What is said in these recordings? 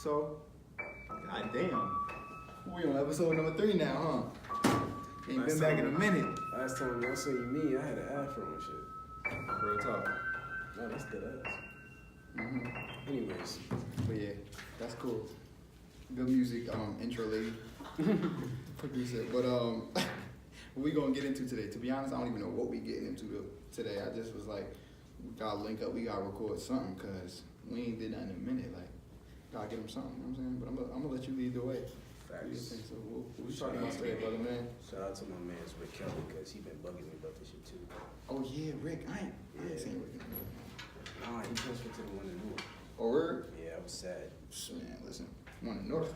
So, goddamn. We on episode number 3 now, huh? Ain't been back in a minute. Last time I saw you me, I had an afro and shit. Real talk. No, that's dead ass. Mm-hmm. Anyways. But yeah, that's cool. Good music, intro lady. Producer. But what we gonna get into today? To be honest, I don't even know what we getting into today. I just was like, we gotta link up, we gotta record something, cause we ain't did nothing in a minute. Like, gotta get them something, you know what I'm saying? But I'm gonna let you lead the way. Facts. So what we talking about today, brother, man? Shout out to my man Rick Kelly, because he been bugging me about this shit too. Oh yeah, Rick. I ain't seen Rick. Nah, he transferred to the one in Newark. Oh, word? Yeah, I was sad. Man, listen, one in North.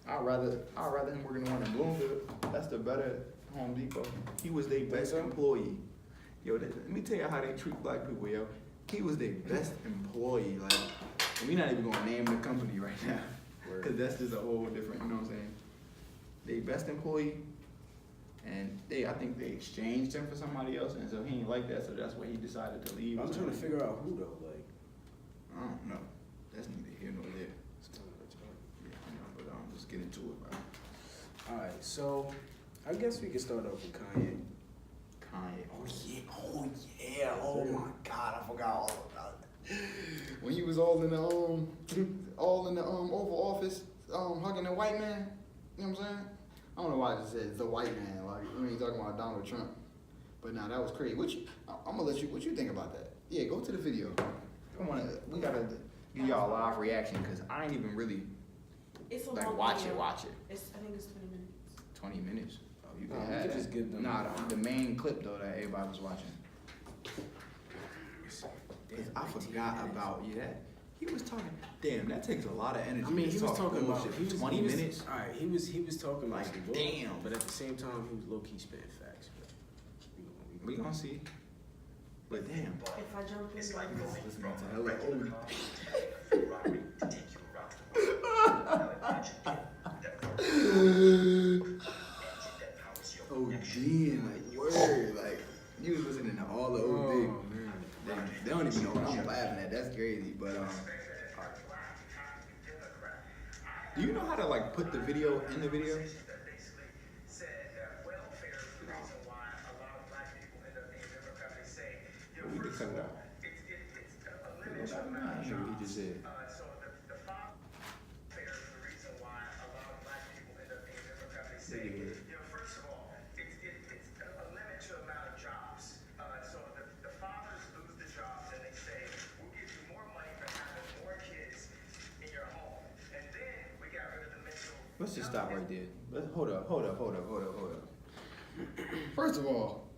I'd rather him working the one in Bloomfield. That's the better Home Depot. He was their best employee. Yo, let me tell you how they treat black people, yo. He was their best employee. Like, and we not even gonna name the company right now, cause that's just a whole different. You know what I'm saying? They best employee, and I think they exchanged him for somebody else, and so he ain't like that. So that's why he decided to leave. I'm trying to figure out who though. Like, I don't know. That's neither here nor there. Let's get into it, bro. Alright, so I guess we can start off with Kanye. Oh yeah. Oh my God, I forgot all about it. When he was all in the Oval Office, hugging the white man. You know what I'm saying? I don't know why I just said the white man. Like, I mean, talking about Donald Trump. But nah, that was crazy. I'm gonna let you. What you think about that? Yeah, go to the video. We gotta give y'all a live reaction because I ain't even really. It's a like long watch video. it. I think it's 20 minutes. 20 minutes. Oh, you can Nah, have we that. just give them. Nah, the main clip though that everybody was watching. Cause I forgot about that. He was talking. Damn, that takes a lot of energy. I mean, he was talking about shit for 20 minutes. All right, he was talking Like, some bull, damn. but at the same time, he was low key spitting facts. We gonna see. But damn. If I jump in, like Listening to hella OD, like word, like you was listening to all the OD. Oh, man. They don't even know what I'm laughing at. That's crazy. But do you know how to like put the video in the video? We can cut it out. I hear what he just said. First of all, it's a limit to amount of jobs. So the fathers lose the jobs and they say, we'll give you more money for having more kids in your home. And then we got rid of the mental. Let's just stop right there. Hold up. First of all,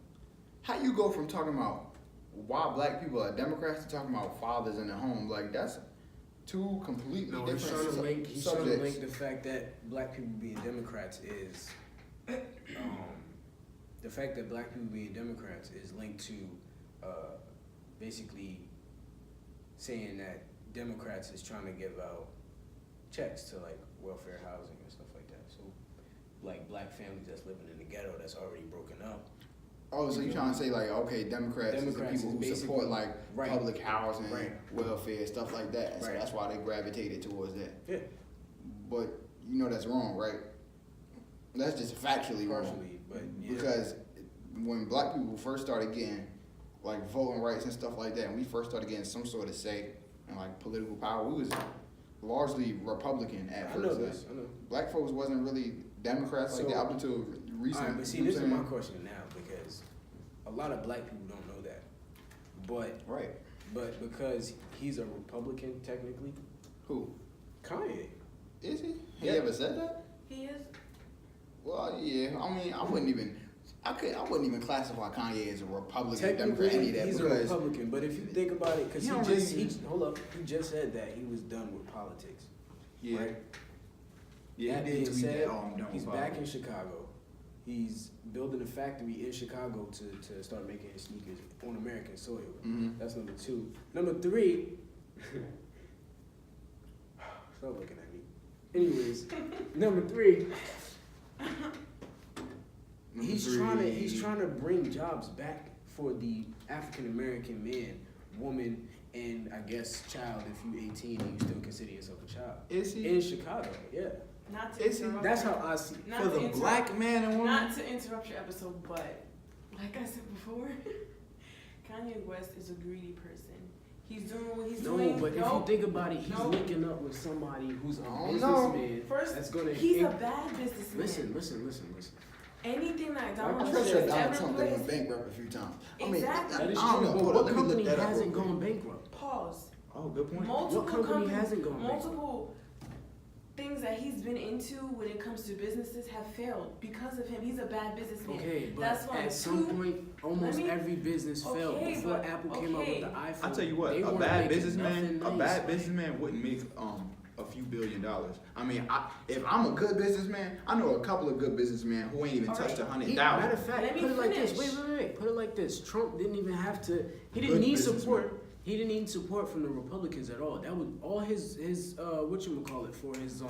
how you go from talking about why black people are Democrats to talking about fathers in the home? Like, that's two completely different He's trying to subjects. link the fact that black people being Democrats is the fact that black people being Democrats is linked to basically saying that Democrats is trying to give out checks to like welfare housing and stuff like that. So like black families that's living in the ghetto that's already broken up. Oh, so you trying to say like, okay, Democrats is the people who support like public housing, welfare, stuff like that. So that's why they gravitated towards that. Yeah. But you know that's wrong, right? That's just factually wrong. But yeah. Because when black people first started getting like voting rights and stuff like that, and we first started getting some sort of say and like political power, we was largely Republican at first. I know this. I know. Black folks wasn't really Democrats like that up until recent. All right, but see, this is my question now because a lot of black people don't know that. But because he's a Republican technically. Who? Kanye. Is he? He ever said that? he is. Well, yeah. I mean, I wouldn't even classify Kanye as a Republican, Technically, Democrat, any of that he's a because Republican. But if you think about it, because he just said that he was done with politics. yeah, Right? yeah. That He did being tweet said, that. Oh, I'm done he's with back in politics. Chicago. He's building a factory in Chicago to start making his sneakers on American soil. Mhm. That's number 2. Number 3. Stop looking at me. Anyways, number 3. He's trying to bring jobs back for the African American man woman and I guess child if you 18 and you still consider yourself a child. Is he? In Chicago, yeah. Not to Is he? interrupt That's your- how I see it. not For to the interrupt- black man and woman? Not to interrupt your episode, but like I said before, Kanye West is a greedy person. He's doing what he's doing. No, but if you Nope. think about it, he's Nope. linking up with somebody who's a don't know. businessman. First, that's gonna he's a bad businessman. Listen. Anything that I'm Donald pretty Trump sure has Donald ever Trump done placed, went bankrupt a few times. I mean, Exactly. That is I don't true, know. but Hold what on, let me company look that up hasn't real gone quick. bankrupt? pause. Oh, good point. Multiple What company companies, hasn't gone bankrupt? multiple things that he's been into when it comes to businesses have failed because of him. He's a bad businessman. Okay, but That's one. at some Two, point, almost let me- every business failed. Okay, Before but- Apple came out with the okay. iPhone, I tell you what, they a weren't bad making businessman, nothing a nice. bad businessman wouldn't make a few $1 billion. I mean, if I'm a good businessman, I know a couple of good businessmen who ain't even touched Alright. Matter 100,000. of fact, Let me put it like this. finish. Wait. Put it like this. Trump didn't even have to. He didn't Good need businessman. support. He didn't need support from the Republicans at all. That was all his whatchamacallit for his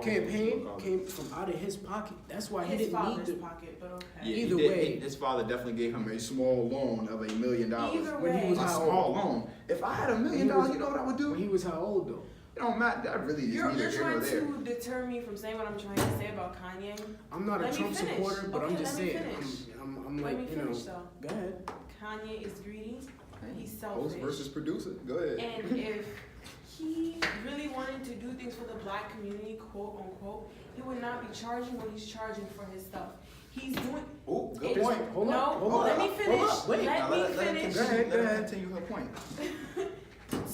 campaign came from out of his pocket. That's why he his didn't father's need to. pocket, but okay. Yeah, Either he did. way. His father definitely gave him a small loan of $1 million. Either When he way, was A how small old? loan. If I had $1 When million, he was- you know what I would do? When he was how old though? It don't matter. That really is you're neither here nor trying there. to deter me from saying what I'm trying to say about Kanye. I'm not Let a me Trump finish. supporter, but I'm Okay, just let me saying. finish. I'm Let like, me you know. finish though. Go ahead. Kanye is greedy. He's Host selfish. versus producer. Go ahead. And if he really wanted to do things for the black community, quote unquote, he would not be charging what he's charging for his stuff. He's doing. Oh, good It's- point. Hold no, up, hold let up, me hold finish. up, wait. Let me Let her finish. continue. Go ahead, Let her go ahead. continue her point.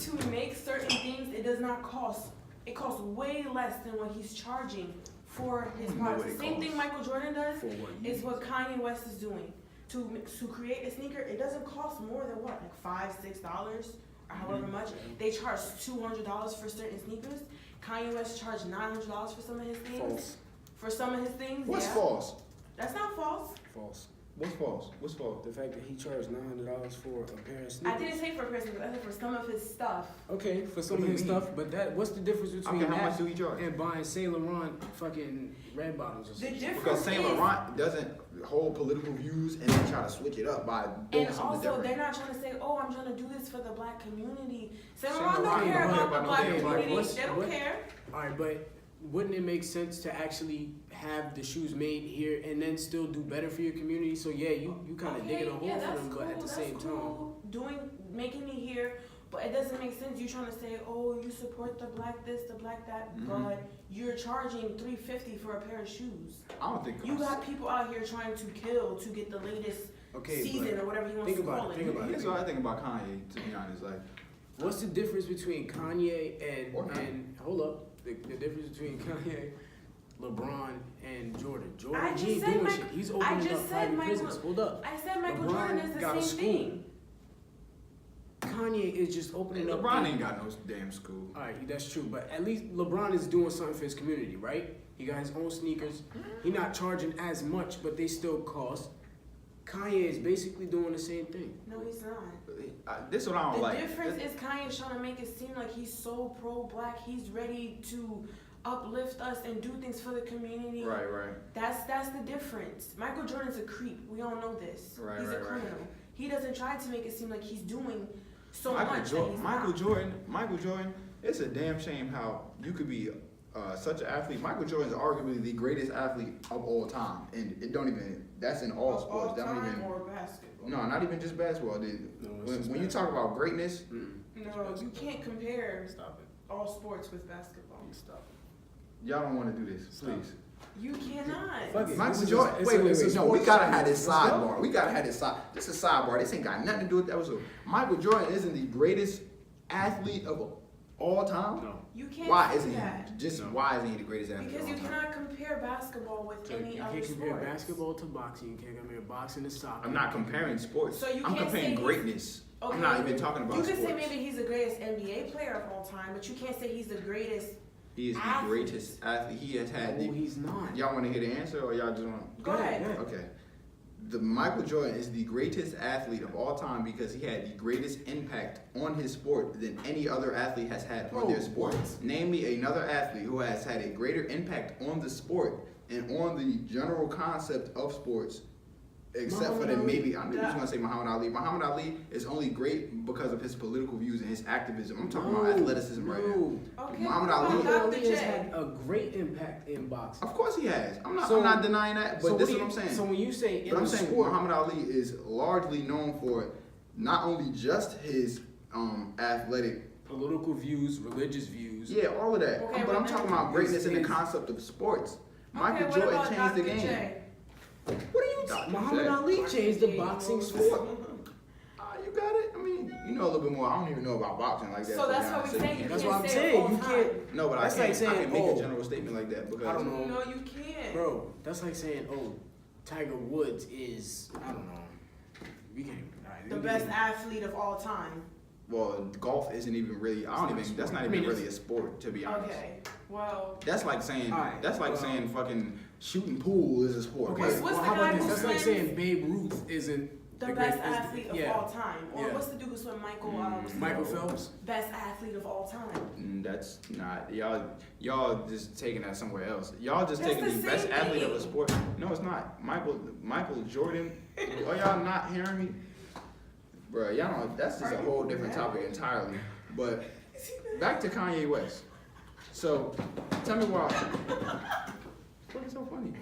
To make certain things, it does not cost. It costs way less than what he's charging for his I don't know products. what The it same costs. thing Michael Jordan does For what? is what Kanye West is doing. To create a sneaker, it doesn't cost more than what, like $5-6 or however Mm-hmm. much. They charge $200 for certain sneakers. Kanye West charged $900 for some of his things. False. For some of his things, What's yeah. false? That's not false. False. What's false? What's false? The fact that he charged $900 for a pair of I sneakers. didn't say for a person, but I said for some of his stuff. Okay, for some What of do his you mean? stuff, but that what's the difference between Okay, how much that do he charge? and buying Saint Laurent fucking red bottoms or The something? difference Because Saint is, Laurent doesn't hold political views and then try to switch it up by doing and something also, different. they're not trying to say, "Oh, I'm trying to do this for the black community." Saint Saint Laurent don't Laurent care don't about care the about black no damn community. what's- They don't what- care. Alright, but wouldn't it make sense to actually have the shoes made here and then still do better for your community? So yeah, you kind of digging a hole for them, but at the same time. Making it here, but it doesn't make sense. You trying to say, "Oh, you support the black this, the black that," Mhm. but you're charging $350 for a pair of shoes. I don't think You got people out here trying to kill to get the latest Okay, season but or whatever he wants think to about call it, it. think about it. Here's what I think about Kanye, to be honest. Like, what's the difference between Kanye Or not. and hold up, the difference between Kanye, LeBron, and Jordan? I Jordan, just he ain't said doing Michael- shit. He's I opening just up said private Michael- prisons. Hold up. I said Michael LeBron Jordan is got a the same school. thing. Kanye is just opening up. LeBron ain't got no damn school. All right, that's true, but at least LeBron is doing something for his community, right? He got his own sneakers. He not charging as much, but they still cost. Kanye is basically doing the same thing. No, he's not. This is what I don't The like. difference is Kanye's trying to make it seem like he's so pro-black. He's ready to uplift us and do things for the community. Right. That's the difference. Michael Jordan's a creep. We all know this. Right, he's right, a criminal. He doesn't try to make it seem like he's doing so much that he's not. Michael Jordan, it's a damn shame how you could be such an athlete. Michael Jordan is arguably the greatest athlete of all time. And it don't even, that's in all sports. All That don't time even, or basketball. no, not even just basketball. Dude. No, it's just When you talk about greatness, No, you can't compare Stop it. all sports with basketball. Stop y'all don't want to do this, please. You cannot. Fuck it. Michael This is Jordan. a- it's Wait. a No, we sports gotta channel. have this Let's go. sidebar. We gotta have this side. This is a sidebar. This ain't got nothing to do with the episode. Michael Jordan isn't the greatest athlete of all time. No. You can't Why do isn't that. he? Just No. why isn't he the greatest athlete Because of you all time? cannot compare basketball with So any you other can't compare sport. basketball to boxing. You can't compare boxing to soccer. I'm not comparing sports. So you I'm can't comparing say he's- greatness. Okay, I'm not even talking about You sports. can say maybe he's the greatest NBA player of all time, but you can't say he's the greatest. He is the athlete. greatest athlete. He has had No, the. he's not. Y'all want to hear the answer, or y'all just want? Go ahead. Okay. The Michael Jordan is the greatest athlete of all time because he had the greatest impact on his sport than any other athlete has had on their sport. Name me another athlete who has had a greater impact on the sport and on the general concept of sports Except for that, maybe I knew you was gonna say Muhammad Ali. Muhammad Ali is only great because of his political views and his activism. I'm talking about athleticism right now. Okay, Muhammad come on, Ali- Dr. Ali has J. had a great impact in boxing. Of course he has. I'm So- not denying that, but this is what I'm saying. So when you say in But I'm the saying sport, Muhammad Ali is largely known for not only just his athletic, political views, religious views. yeah, all of that. Okay, But I'm but talking then- about greatness in the Is- concept of sports. Okay, Michael what Jordan about changed the Dr. game. J? What are you talking Muhammad about? Ali changed the boxing sport. You got it. I mean, you know a little bit more. I don't even know about boxing like that. So to be that's what honest we're with saying. you. You That's can't what I'm say saying. it all You the can't- time. No, but That's I like can't. saying, I can make oh, a general statement like that because I don't know. No, you can't. Bro, that's like saying, oh, Tiger Woods is, I don't know. We can't. The best athlete of all time. Well, golf isn't even really. I don't even. That's not even really a sport, to be honest. Okay, well. That's like saying. Alright, That's like well- saying fucking shooting pool is a sport. Okay, Right? What's well, the how guy about who this? That's like swims- saying Babe Ruth isn't The great- best is- athlete of yeah. all time. Or Yeah. what's the dude who swim Michael? What's the Michael name? Phelps. Best athlete of all time. That's not y'all just taking that somewhere else. Y'all just That's taking the the best same athlete of a thing. sport. No, it's not. Michael Jordan. Are y'all not hearing me? Bruh, y'all know that's just a whole different topic entirely. But back to Kanye West. So tell me why. What is so funny?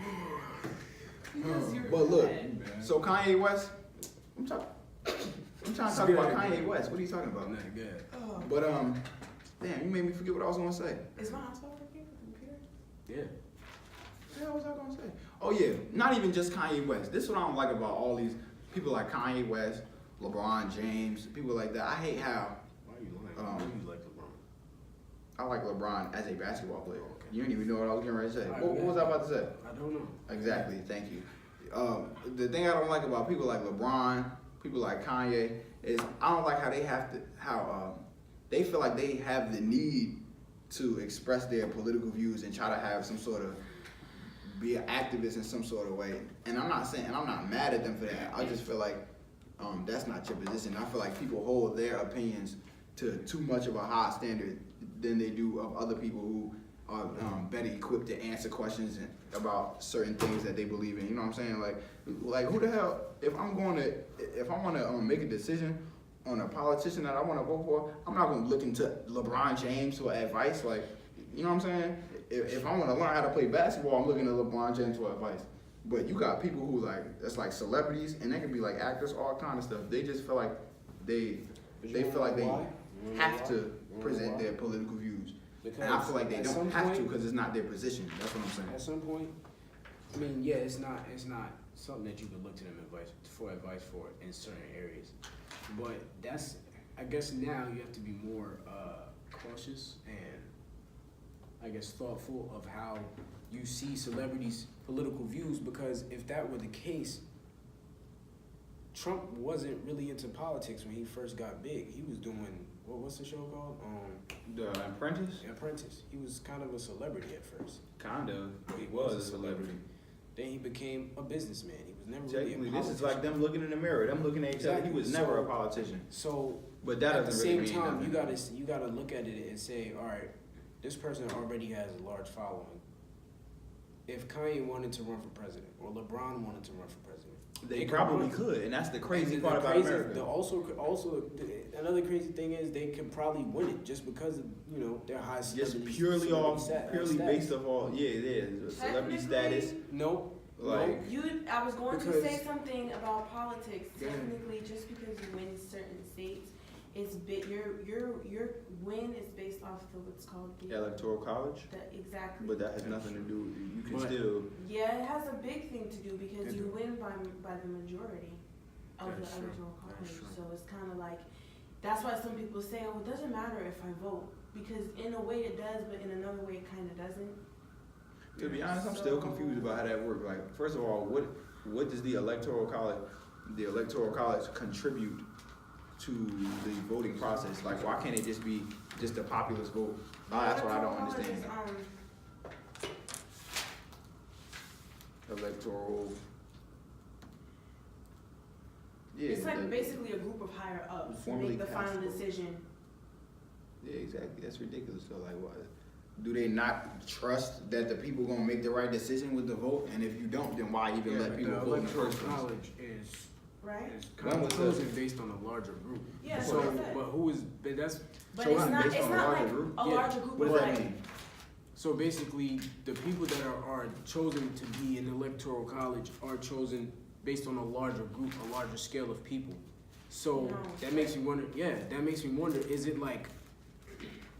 Because you're But look, bad. so Kanye West. I'm trying to talk about Kanye West. What are you talking about? Not good. Oh, But damn, you made me forget what I was gonna say. is my hotspot working? Computer? Yeah. What the hell was I gonna say? Oh yeah, not even just Kanye West. This is what I don't like about all these people like Kanye West, LeBron James, people like that. I hate how Why are you lying? Um, Why do you like LeBron? I like LeBron as a basketball player. You didn't even know what I was getting ready to say. Alright, What was I about to say? I don't know. Exactly, thank you. The thing I don't like about people like LeBron, people like Kanye, is I don't like how they feel like they have the need to express their political views and try to have some sort of be an activist in some sort of way. And I'm not saying, and I'm not mad at them for that. I just feel like that's not your position. I feel like people hold their opinions to too much of a high standard than they do of other people who are better equipped to answer questions about certain things that they believe in. You know what I'm saying? Like who the hell? If I want to make a decision on a politician that I want to vote for, I'm not going to look into LeBron James for advice. Like, you know what I'm saying? If I want to learn how to play basketball, I'm looking at LeBron James for advice. But you got people who that's like celebrities, and they can be like actors, all kind of stuff. They just feel like they feel like they have to present their political views. And I feel like they don't have to because it's not their position. That's what I'm saying. At some point, I mean, yeah, it's not something that you can look to them for advice for in certain areas. But I guess now you have to be more cautious and I guess thoughtful of how you see celebrities' political views, because if that were the case, Trump wasn't really into politics when he first got big. He was doing what's the show called? The Apprentice? Apprentice. He was kind of a celebrity at first. Kind of. He was a celebrity. Then he became a businessman. He was never really a Technically, politician. this is like them looking in the mirror. Them looking at each other. He was Exactly. never a politician. So, But that at the doesn't same really mean time, nothing. you gotta look at it and say, all right, this person already has a large following. If Kanye wanted to run for president, or LeBron wanted to run for president, They could probably run. could, and that's the crazy And part about crazy, America. Another crazy thing is they can probably win it just because of their high Just celebrity purely status. based off all, celebrity status. Nope. Like, I was going to Because- say something about politics. Go ahead. Technically, just because you win certain states, your win is based off the what's called the Electoral college, exactly. but that has nothing to do. You can But- still. Yeah, it has a big thing to do because It you do. win by the majority of That's the true. electoral That's college. true. So it's kind of like that's why some people say, "Oh, it doesn't matter if I vote," because in a way it does, but in another way it kind of doesn't. To be honest, I'm still confused about how that works. Like, first of all, what does the electoral college contribute to the voting process? Like, why can't it just be just a populist vote? That's what I don't Electoral college understand. is, Electoral. Yeah. it's like basically a group of higher ups who Formally make the final cast vote. decision. Yeah, exactly. That's ridiculous. So, like, what? do they not trust that the people gonna make the right decision with the vote? And if you don't, then why even let people the vote in the electoral first place? college is Right? When kind was of this? chosen based on a larger group. Yeah, that's So, what I said. but who is? But that's But So it's what, not. based It's on a not larger like group? a Yeah. larger group. What of does that like, mean? so basically the people that are chosen to be in the electoral college are chosen based on a larger group, a larger scale of people. So No. that makes me wonder. Yeah, that makes me wonder. Is it like,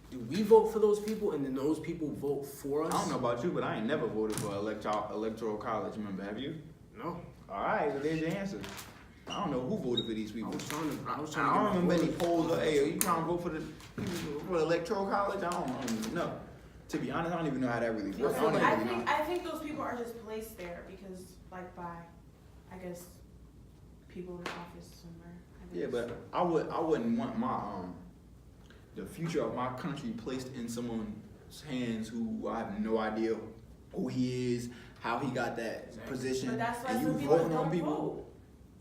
do we vote for those people and then those people vote for us? I don't know about you, but I ain't never voted for electoral college member. Have you? No. All right, so there's your answer. I don't know who voted for these I people. was trying to. I was trying I to don't get my remember any vote. polls. Hey, are you trying to vote for the electoral college? I don't even know. To be honest, I don't even know how that really works. I don't I even know. think those people are just placed there because, like, by, I guess, people in office somewhere. I guess. Yeah, but I wouldn't want my the future of my country placed in someone's hands who I have no idea who he is, how he got that position, But that's why and you some people voting on don't people. vote.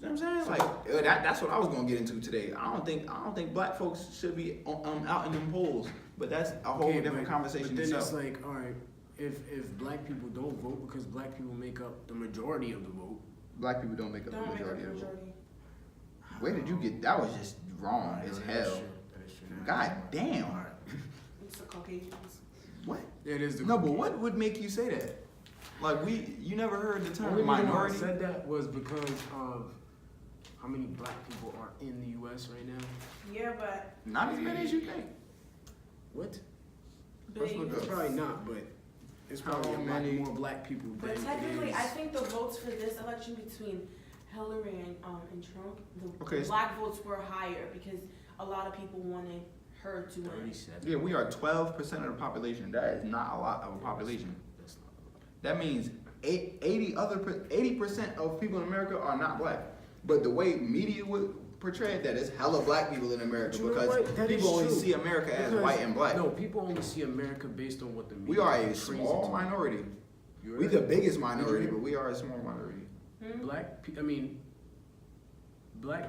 You know what I'm saying? Like that's what I was gonna get into today. I don't think black folks should be out in them polls, but that's a whole Okay, different conversation But then itself. it's like, all right, if black people don't vote because black people make up the majority of the vote. Black people don't make up Don't the make up majority the of the vote. majority. Where did you get that? Was just wrong as That is hell. true. That is true. God damn. All right. It's the Caucasians. What? It is the No, but what would make you say that? Like you never heard the The term only reason why I minority? said that was because of how many black people are in the U.S. right now. Yeah, but Not as many as you think. What? Let's look It's up. probably not, but it's probably How a lot many- more black people than But it technically, is. I think the votes for this election between Hillary and Trump, the Okay. black votes were higher because a lot of people wanted her to win. 37. Yeah, we are 12% of the population. That is not a lot of a population. That's not a lot. That means 80% of people in America are not black. But the way media would portray it, that is hella black people in America But you know because what? That is people only true. see America as Because- white and black. No, people only see America based on what the media We are a portrays it small to. minority. You're We right. the biggest minority, Did you- but we are a small minority. Black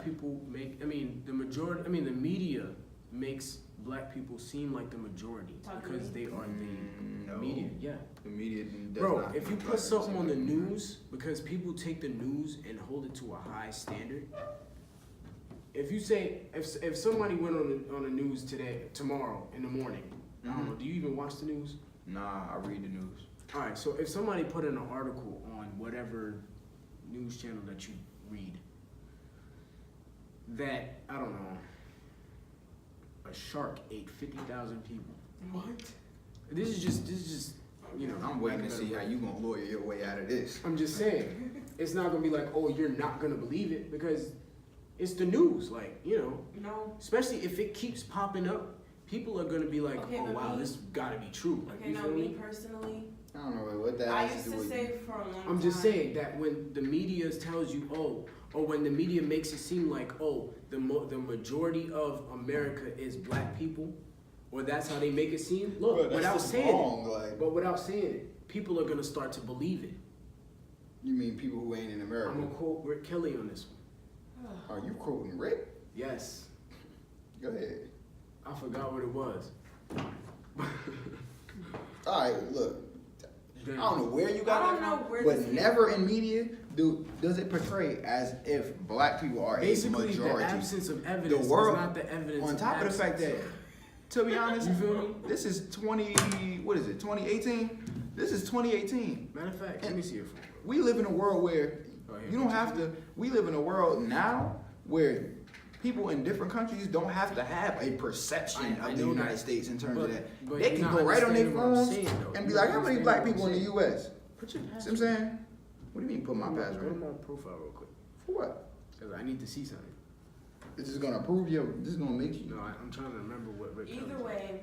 people make. The majority. The media makes black people seem like the majority Talk to because me. they are the No. media. Yeah. The media does Bro, not if you make put black something people on the seem like the news, because people take the news and hold it to a high standard. If you say, if somebody went on the news tomorrow in the morning, I don't know, do you even watch the news? Nah, I read the news. All right, so if somebody put in an article on whatever news channel that you read, that, I don't know, a shark ate 50,000 people. What? This is just, you know. I'm waiting to lack of see better how word. you gonna lawyer your way out of this. I'm just saying, it's not gonna be like, oh, you're not gonna believe it because it's the news. Like, you know, No. especially if it keeps popping up, people are gonna be like, Okay, oh but wow, me- this gotta be true. Like, Okay, you no, feel me me? personally, I don't know what that I has used to do to with say for a long time. I'm just saying that when the media tells you, or when the media makes it seem like, oh, the majority of America is black people, or that's how they make it seem. Look, Bro, that's without just saying wrong, it, like- but without saying it, people are gonna start to believe it. You mean people who ain't in I'm America? gonna quote Rick Kelly on this one. Are you quoting Rick? Yes, Go ahead. I forgot what it was. All right, look. I don't know where you I got don't that know from, where but this never in media does it portray as if black people are Basically, a the majority. absence of evidence The world- is not the evidence. On top of the fact that, absence. to be honest, You feel me? this is 2018? This is 2018. Matter of fact, let me see your phone. We live in a world where Oh, yeah. you don't have to, we live in a world now where people in different countries don't have to have a perception I of the know United that. States in terms of But- that. but They you're can not go right on their understanding what I'm phones saying, though. and be You're like, not how many understanding black what I'm people in the saying. US? Put your See what I'm saying? What do you mean put my Go to password? my profile real quick, For what? cause I need to see something. This is gonna prove this is gonna make you. No, I'm trying to remember what Rick Kelly Either said. way,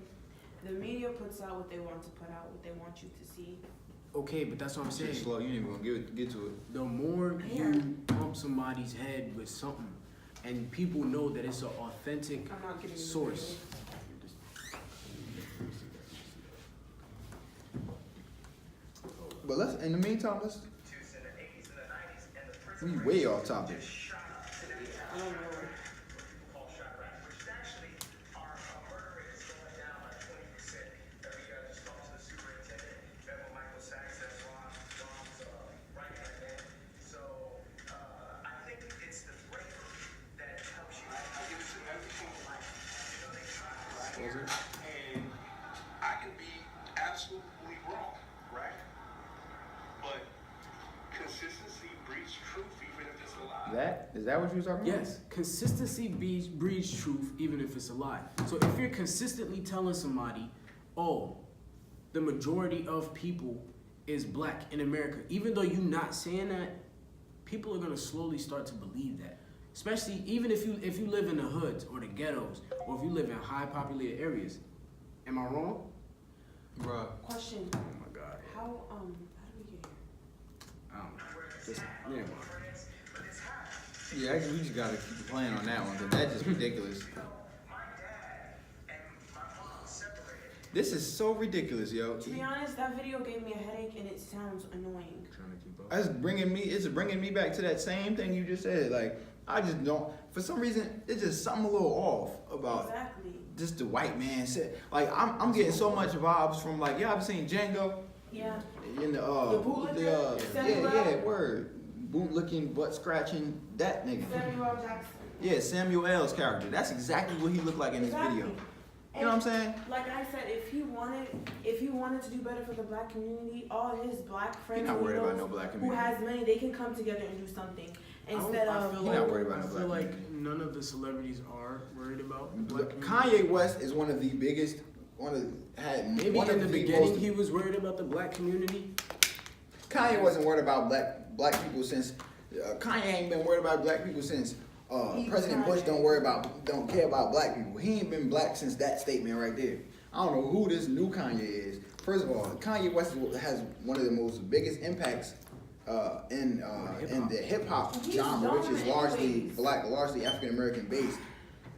the media puts out what they want to put out, what they want you to see. Okay, but that's what I'm Shit saying. slow, you ain't even gonna get to it. The more Yeah. you pump somebody's head with something, and people know that it's an authentic I'm not giving you the source. But let's, in the meantime, let's, Juice in the 80s and the 90s, and the prison we rates way off topic. just shot up to that I don't know. what people call shot rap, which is actually our murder rate is going down by 20%. That we just talked to the Is that what you was talking about? Yes, consistency breeds truth, even if it's a lie. So if you're consistently telling somebody, oh, the majority of people is black in America, even though you're not saying that, people are gonna slowly start to believe that. Especially even if you live in the hoods or the ghettos, or if you live in high populated areas. Am I wrong? Bruh. Question. Oh my God. How did we get here? I don't know. Just, never mind. Yeah, we just gotta keep playing on that one, cause that's just ridiculous. My dad and my mom separated. This is so ridiculous, yo. To be honest, that video gave me a headache and it sounds annoying. Trying to keep up. It's bringing me back to that same thing you just said. Like, I just don't, for some reason, it's just something a little off about Exactly. just the white man said. Like, I'm getting so much vibes from, like, y'all ever seen Django? Yeah. In the bootlicker? yeah, word. Boot looking, butt scratching, that nigga. Samuel L. Jackson. Yeah, Samuel L's character. That's exactly what he looked like in this Exactly. video. You know what I'm saying? Like I said, if he wanted to do better for the black community, all his black friends He not worried who about knows- no black who community. has money, they can come together and do something instead I of. feel He like, not worried about no I black feel like community. none of the celebrities are worried about the black community. Kanye West is one of the biggest. Maybe One in of the the beginning most- he was worried about the black community. Kanye wasn't worried about black people since Kanye ain't been worried about black people since President Bush don't care about black people. He ain't been black since that statement right there. I don't know who this new Kanye is. First of all, Kanye West has one of the most biggest impacts in the hip hop He's genre, which is dominant largely anyways. black, largely African American based.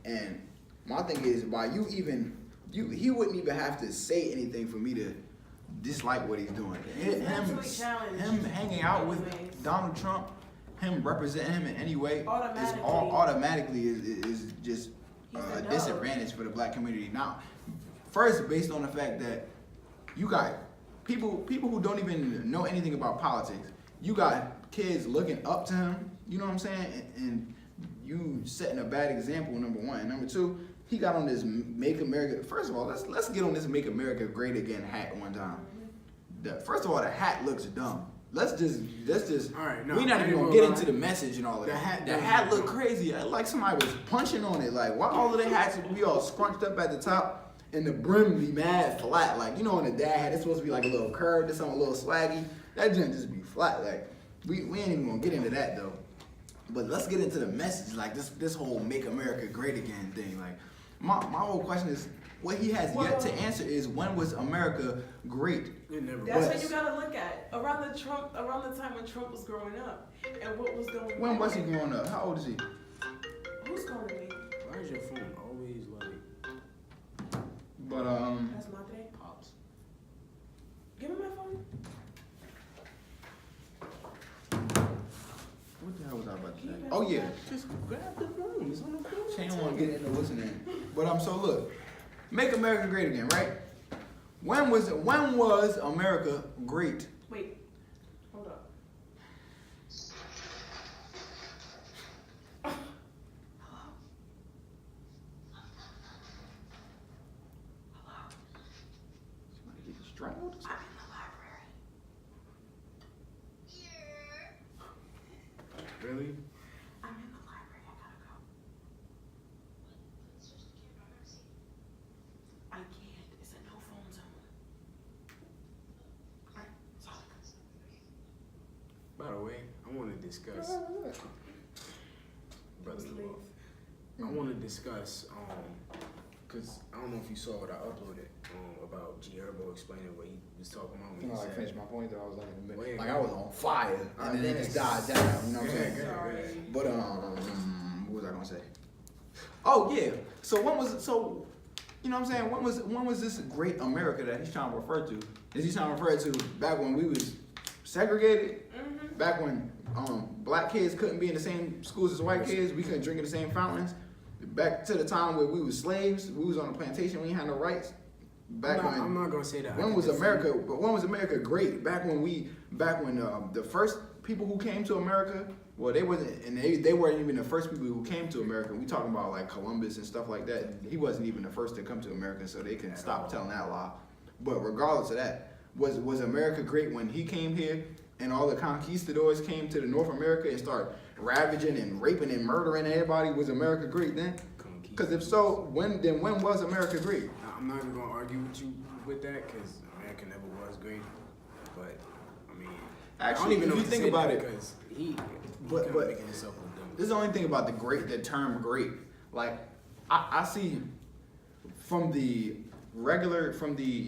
And my thing is, by he wouldn't even have to say anything for me to dislike what he's doing. mentally challenged. Him hanging out with Anyways. Donald Trump, him representing him in any way, Automatically. is just He's a a dog. disadvantage for the black community. Now, first, based on the fact that you got people who don't even know anything about politics. You got kids looking up to him. You know what I'm saying? And you setting a bad example. Number one. And number two, he got on this "Make America." First of all, let's get on this "Make America Great Again" hat one time. First of all, the hat looks dumb. Let's just. All right, no, we not I even ain't gonna gonna get lie. into the message and all of The that. hat The does hat look look crazy. Like somebody was punching on it. Like why all of the hats be all scrunched up at the top and the brim be mad flat? Like you know, when the dad hat, it's supposed to be like a little curved or something, a little swaggy. That joint just be flat. Like we ain't even gonna get into that though. But let's get into the message. Like this whole "Make America Great Again" thing. Like my whole question is. What he has yet to answer is when was America great? It never That's was. what you gotta look at. Around the time when Trump was growing up, and what was going on. When was he growing up? How old is he? Who's calling me? Why is your phone always like But That's my thing. pops? Give me my phone. what the hell was I about to say? Keep it. Oh yeah. Just grab the phone. It's on the phone. She don't want to get into listening. But so look, "Make America Great Again," right? When was America great? Wait. Hold up. Somebody get strangled? I'm in the library. Really? I'm in the library. I gotta go. I can't. It's a no phone zone. Alright, sorry. By the way, I want to discuss. Brother, Just leave. I want to discuss, cause I don't know if you saw what I uploaded, about G Herbo explaining what he was talking about when he said. Finish my point though. I was Wait. like I was on fire, and then it just died down. You know what I'm saying? But what was I gonna say? Oh yeah. So you know what I'm saying? When was this great America that he's trying to refer to? Is he trying to refer to back when we was segregated? Mm-hmm. Back when black kids couldn't be in the same schools as white kids, we couldn't drink in the same fountains. Back to the time where we was slaves, we was on a plantation, we ain't had no rights. I'm not gonna say that. When was America great? Back when the first people who came to America, well, they wasn't, and they weren't even the first people who came to America. We talking about like Columbus and stuff like that. He wasn't even the first to come to America, so they can stop telling that lie. But regardless of that, was America great when he came here and all the conquistadors came to the North America and started ravaging and raping and murdering everybody, was America great then? Because if so, when was America great? I'm not even gonna argue with you with that because America never was great. But I mean, Actually, I don't even know if you what to think say about it, because he but making himself look dumb. this is the only thing about the term great. Like, I see from the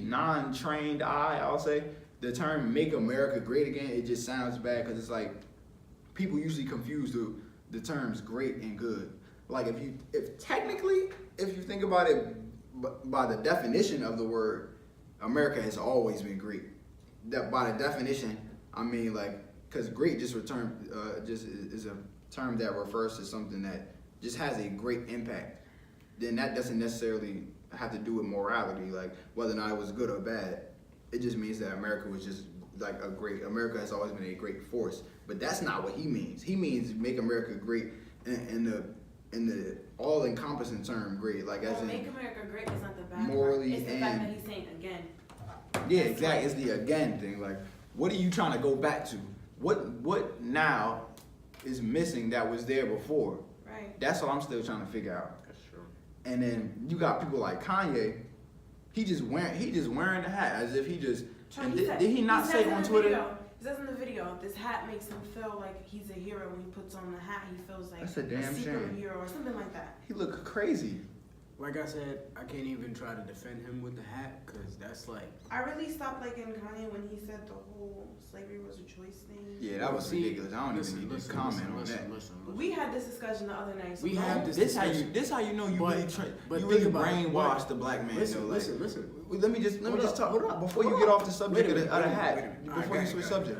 non-trained eye, I'll say, the term "make America great again," it just sounds bad because it's like people usually confuse the terms great and good. Like if you think about it by the definition of the word, America has always been great. That by the definition, I mean like, because great just is a term that refers to something that just has a great impact. Then that doesn't necessarily have to do with morality, like whether or not it was good or bad. It just means that America was just like America has always been a great force. But that's not what he means. He means make America great in the all-encompassing term great, like as in make America great is not the bad morally part. It's the fact that he's saying again. Yeah, exactly. It's the again thing. Like, what are you trying to go back to? What now is missing that was there before? Right. That's what I'm still trying to figure out. That's true. And then you got people like Kanye. He just wearing the hat as if he just. And did he not say on Twitter? He says in the video, this hat makes him feel like he's a hero when he puts on the hat. He feels like That's a damn secret shame. hero or something like that. He look crazy. Like I said, I can't even try to defend him with the hat because that's like. I really stopped liking Kanye when he said the whole slavery was a choice thing. Yeah, that was ridiculous. I don't even need to comment on that. Listen. We had this discussion the other night. So We had this. This how you know you But- really but you think really about it. brainwashed the black man. Listen, though. Like, listen. Let me just talk before you get off the subject of the hat. Before you switch subject.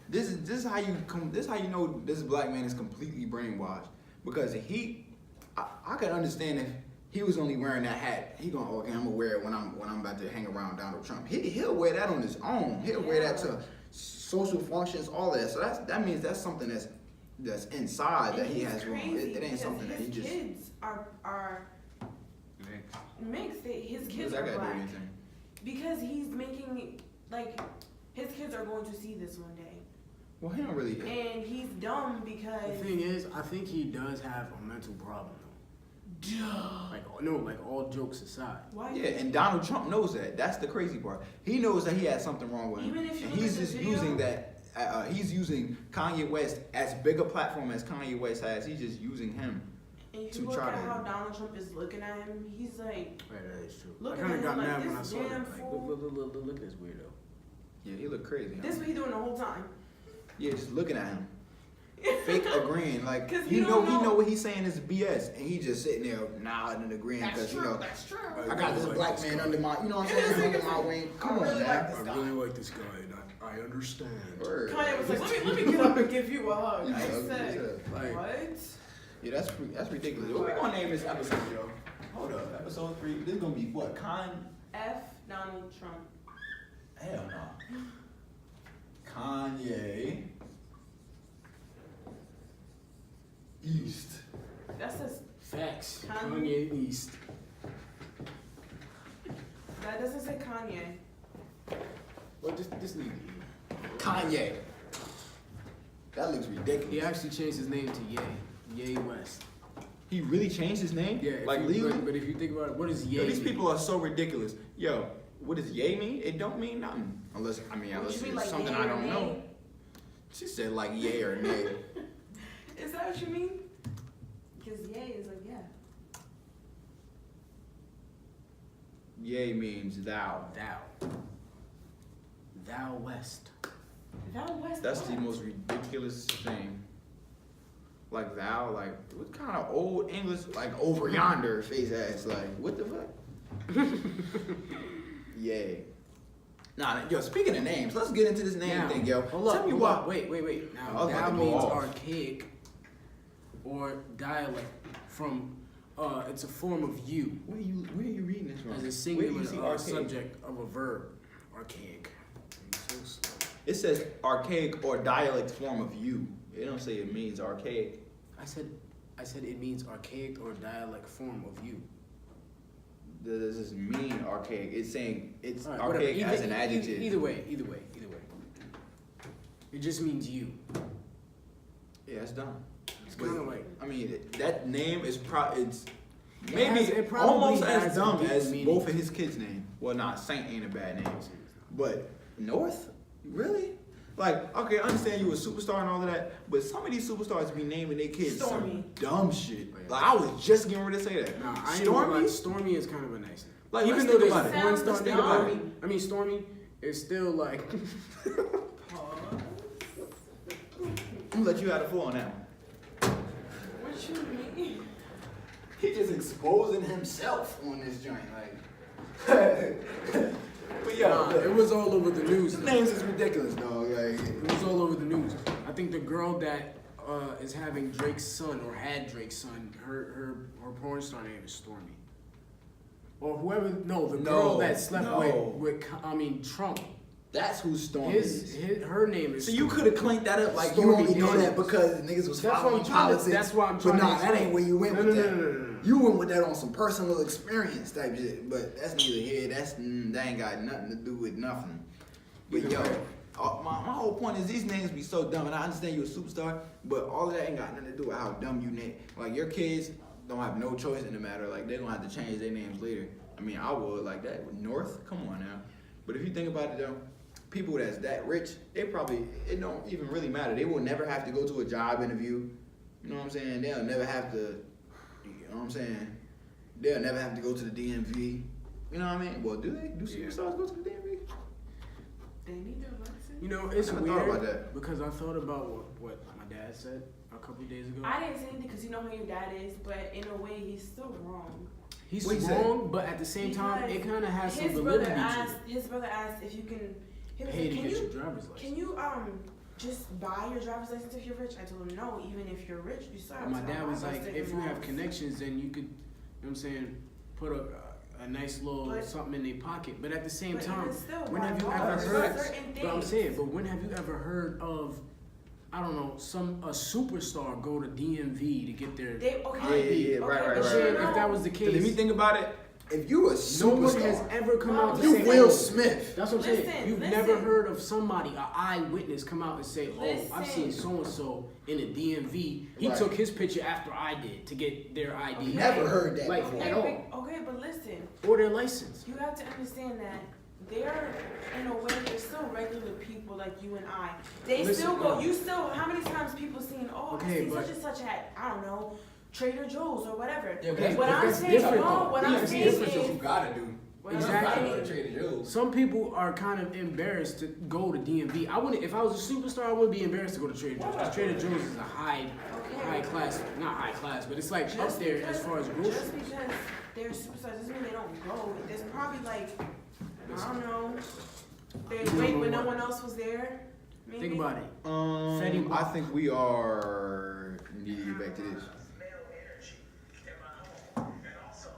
This is how you know this black man is completely brainwashed, because I could understand if he was only wearing that hat. He going, okay, I'm gonna wear it when I'm about to hang around Donald Trump. He'll wear that on his own. He'll wear that to social functions, all of that. So that means that's something that's inside that he has wrong. It ain't something that he just. His kids are mixed. His kids Does are that gotta do black anything? because he's making like his kids are going to see this one day. Well, he don't really. And he's dumb because The thing is, I think he does have a mental problem though. Like all jokes aside. why? Yeah, and Donald Trump knows that. That's the crazy part. He knows that he has something wrong with him, Even if you and look he's at the just video- using that. He's using Kanye West as big a platform as Kanye West has. He's just using him. And if to you look try at to- how Donald Trump is looking at him, he's like, Right, that is true. Look I at kind of him got like mad when I this saw that. damn Like, fool. look at this weirdo. Yeah, he look crazy. this is what he doing the whole time. Yeah, just looking at him, fake agreeing. Like 'Cause he he know don't know. what he's saying is BS, and he just sitting there nodding and agreeing because That's true. I got this black man under my, you know what I'm saying, under my wing. Come on, really man. like this I really like this guy, and I understand. Word. Kanye was like, let me get up and give you a hug. You I ugly as said, hell. Like- what? Yeah, that's ridiculous. What we gonna name this episode, yo? Hold up, episode 3. This is gonna be what? F Donald Trump. Hell no. Kanye East. That says Facts. Kanye. Kanye East. that doesn't say Kanye. Well, this nigga. Kanye. That looks ridiculous. He actually changed his name to Ye West. He really changed his name? Yeah, Like legally? But if you think about it, what is Ye? Yo, these mean? people are so ridiculous. Yo, what does yay mean? It don't mean nothing. Unless What it's you mean, like something yay I or don't know. nay? She said like yay or nay. Is that what you mean? Because yay is like, yeah. Yay means thou. Thou West. Thou West. That's the what? most ridiculous thing. Like thou, like what kind of old English, like over yonder face ass, like what the fuck? Yay. Nah, yo, speaking of names, let's get into this name Now, thing, yo. Hold up, Tell me hold why. up. Wait. I Now, was about thou to go means off. archaic or dialect from, it's a form of you Where are you reading this from? as a Where do singular you see archaic? subject of a verb. Archaic. I'm so slow. It says archaic or dialect form of you. It don't say it means archaic. I said it means archaic or dialect form of you. Does this mean archaic? It's saying it's All right, archaic whatever. as an adjective. Either way. It just means you. Yeah, that's dumb. It's kind of like. I mean, that name is it's It maybe has- it probably almost has as a dumb deep as meaning. both of his kids' name. Well, nah, Saint ain't a bad name, but North, really? Like, okay, I understand you a superstar and all of that, but some of these superstars be naming their kids Stormy. some dumb shit. Oh, yeah. Like, I was just getting ready to say that. Nah, I ain't Stormy. Like, Stormy is kind of a nice name. Like, Even let's though think there's about it. porn Let's star think name, about it. I mean, Stormy is still like. Pause. I'm gonna let you have the floor on that one. What you mean? He just exposing himself on this joint, like. But Nah, it was all over the news. His though. names is ridiculous, dog. Like, It was all over the news. I think the girl that is having Drake's son or had Drake's son, her porn star name is Stormy. Or whoever, no, the girl No, that slept no. with Trump. that's who Stormy is. Her name is. So you could have claimed that up like Stormy you only know Daniels. that because niggas was That's what following I'm trying to- politics. that's what I'm trying But to nah, that explain. ain't where you went No, with no, that. no, no, no, no. You went with that on some personal experience type shit. But that's neither here. That ain't got nothing to do with nothing. But Either yo, way. my whole point is these names be so dumb, and I understand you're a superstar, but all of that ain't got nothing to do with how dumb you name. Like your kids don't have no choice in the matter. Like they don't have to change their names later. I mean, I would like that with North. Come on now. But if you think about it though, people that's that rich, it don't even really matter. They will never have to go to a job interview. You know what I'm saying? They'll never have to. You know what I'm saying? They'll never have to go to the DMV. You know what I mean? Well, do they? Do Yeah. superstars go to the DMV? They need their license. You know, it's I never weird thought about that. because I thought about what my dad said a couple days ago. I didn't say anything because you know who your dad is, but in a way, he's still wrong. He's What'd he say? wrong, but at the same time, it Because kind of has some His validity brother to asked. it. His brother asked if you can. He was Pay like, to can get your you? driver's license. Can you just buy your driver's license if you're rich? I told him no. Even if you're rich, you still have And my to dad buy was my like, state if you have laws. connections, then you could, you know what I'm saying, put a nice little But- something in their pocket. But at the same But time, even still, when by have you law, ever there's heard? certain But I'm things. saying, but when have you ever heard of, I don't know, a superstar go to DMV to get their They okay. Yeah, right, okay, right, but I'm saying, you if that was the But if you case, think about it, if you a no one has superstar, ever come out to you say, Will oh, Smith. That's what I'm saying. Listen, You've listen. never heard of somebody, an eyewitness, come out and say, "Oh, I've Listen. seen so and so in a DMV. He Right. took his picture after I did to get their ID, Okay. Never heard that like before. at all, Okay, but listen. or their license." You have to understand that they're, in a way, they're still regular people like you and I. They Listen, still go, no. you still, how many times people seen, oh, Okay, I see but- such and such at, I don't know, Trader Joe's or whatever. Yeah, but Okay, what but I'm that's saying, different, no, though. what Yeah, I'm it's saying different, is, gotta do. what I'm Exactly. saying- Trader Joe's. Some people are kind of embarrassed to go to DMV. I wouldn't, if I was a superstar, I wouldn't be embarrassed to go to Trader Joe's. Because Trader Joe's is a high class, not high class, but it's like up Just there because- as far as Just groceries. because they're superstars doesn't mean they don't go. There's probably like, I don't know, they You wait know when no what? one else was there. Maybe. Think about it. I Buff. think we are need to get back to this. Male energy in my home, and also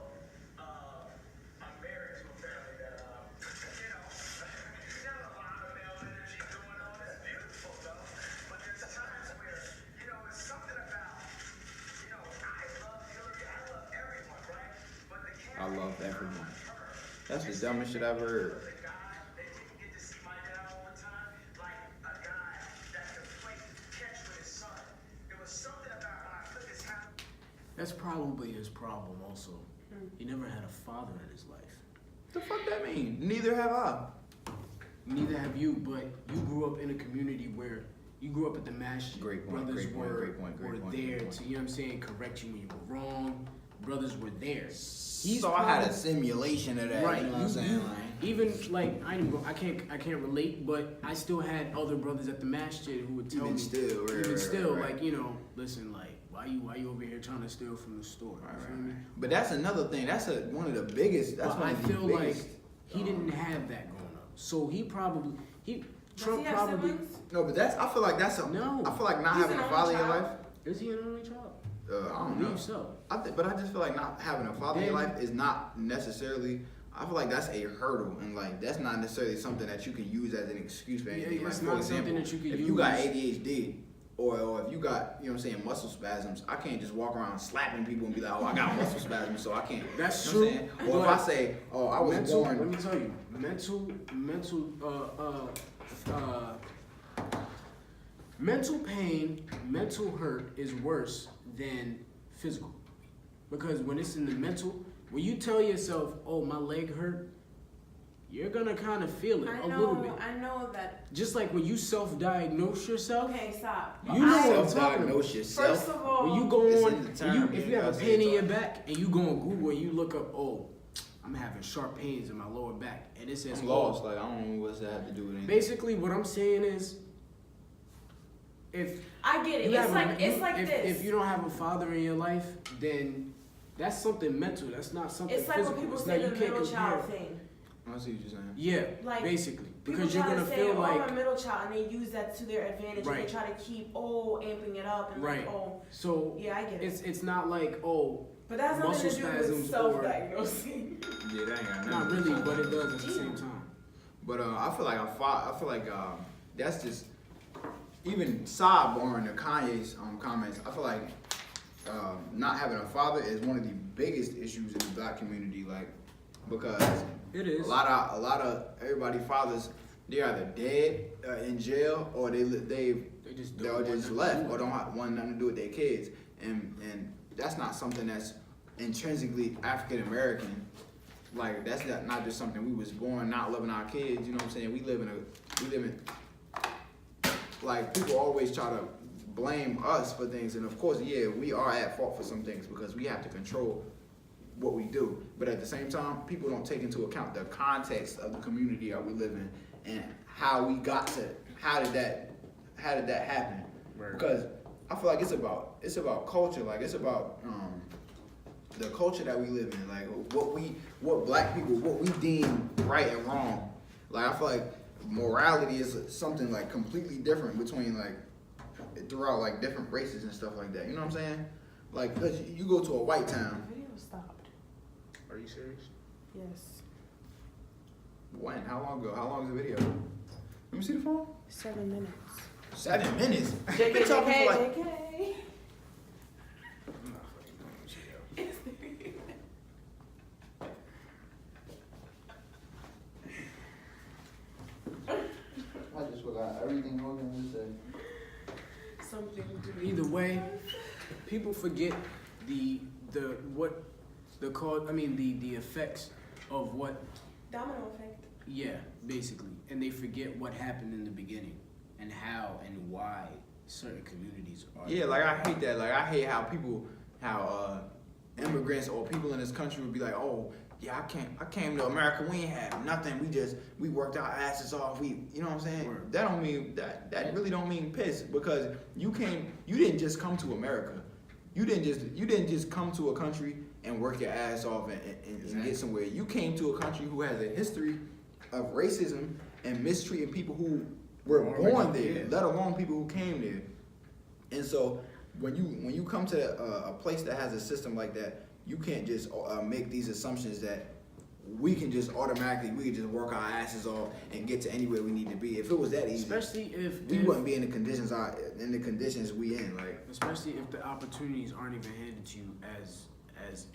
I'm married to a family that there's a lot of male energy going on. It's beautiful though, but there's times where it's something about I love Hillary, I love everyone, right? But the I love everyone. That's the dumbest shit I've ever heard. was a guy that didn't get to see my dad all the time, like a guy that could play catch with his son. There was something about when I put his hand. That's probably his problem also. He never had a father in his life. The fuck that mean? Neither have I. Neither have you, but you grew up in a community where you grew up at the masjid. Great point, Brothers great point, were, great point, great were point, there great point. to, you know what I'm saying, correct you when you were wrong. Brothers were there. He's So I had a probably- simulation of that. Right. You know what I'm saying? Like, Even like I can't relate, but I still had other brothers at the masjid who would tell Even me, still, right, even right, still, right. like listen, like why you over here trying to steal from the store? You feel me? But that's another thing. That's one of the biggest. That's But one I of the feel like biggest. he didn't have that growing up, so he probably Does Trump he have probably siblings? No, but I feel like that's a. No. I feel like not He's having an a only father in your child? life. is he an only child? I don't know. believe so. But I just feel like not having a father in your Then- life is not necessarily. I feel like that's a hurdle, and like that's not necessarily something that you can use as an excuse for anything. Yeah, like it's for not example, something that you can if use. you got ADHD, or if you got what I'm saying muscle spasms, I can't just walk around slapping people and be like, oh, I got muscle spasms, so I can't. That's you know what I'm true, saying? Or if but I say, oh, I was mental, born. let me tell you, mental mental pain, mental hurt is worse than physical. Because when it's in the mental, when you tell yourself, oh, my leg hurt, you're gonna kind of feel it a little bit. I know that. Just like when you self-diagnose yourself, Okay, stop. you know what I'm talking about. Self-diagnose yourself. First of all, When you go It's on, in the term, if you yeah, have I a see pain it in your talking. back and you go on Google and you look up, oh, I'm having sharp pains in my lower back, and it says, I'm lost. Like I don't know what's that have to do with anything. basically what I'm saying is, if I get it. you It's have like a, it's like if, this. if you don't have a father in your life, then that's something mental. That's not something It's like physical. when people It's say not, the you can't middle child compare. thing. I see what you're saying. Yeah, Like, basically, People because you're try gonna to say, feel oh, like I'm a middle child, and they use that to their advantage, and Right. they try to keep, amping it up, and right. like, oh, So yeah, I get it. it's not like, oh, But that's nothing muscle to do spasms with self-diagnosing. Yeah, that ain't got nothing. not to do really, with but it that. does at the same time. But I feel like that's just even sidebarring to Kanye's comments. I feel like not having a father is one of the biggest issues in the black community. Like because It is. a lot of everybody fathers, they're either dead in jail or they just they're don't just want left to or don't want nothing to do with their kids, and that's not something that's intrinsically African American. Like that's not just something we was born not loving our kids. You know what I'm saying? We live in like people always try to blame us for things, and of course, yeah, we are at fault for some things because we have to control what we do. But at the same time, people don't take into account the context of the community that we live in and how we got to how did that happen? Right. Because I feel like it's about culture. Like it's about the culture that we live in. Like what black people what we deem right and wrong. Like I feel like morality is something like completely different between like throughout like different races and stuff like that. You know what I'm saying? Like 'cause you go to a white town. The video stopped. Are you serious? Yes. When? How long ago? How long is the video? Let me see the phone. 7 minutes. 7 minutes. JK, Been talking for like JK. I'm not fucking playing with you, yo. I just forgot everything Hogan just said. Something to do. Either way, people forget the effects of what, Domino effect. yeah, basically, and they forget what happened in the beginning and how and why certain communities are. Yeah, like I hate that. Like I hate how immigrants or people in this country would be like, oh yeah, I came to America, we ain't had nothing, we worked our asses off, you know what I'm saying? Word. That don't mean that really don't mean piss, because you didn't just come to America. You didn't just come to a country and work your ass off and get somewhere. You came to a country who has a history of racism and mistreating people who were born there, Yeah. let alone people who came there. And so when you come to a place that has a system like that, you can't just make these assumptions that we can just work our asses off and get to anywhere we need to be. If it was that easy, Especially if we wouldn't be in the conditions we in. Like especially if the opportunities aren't even handed to you as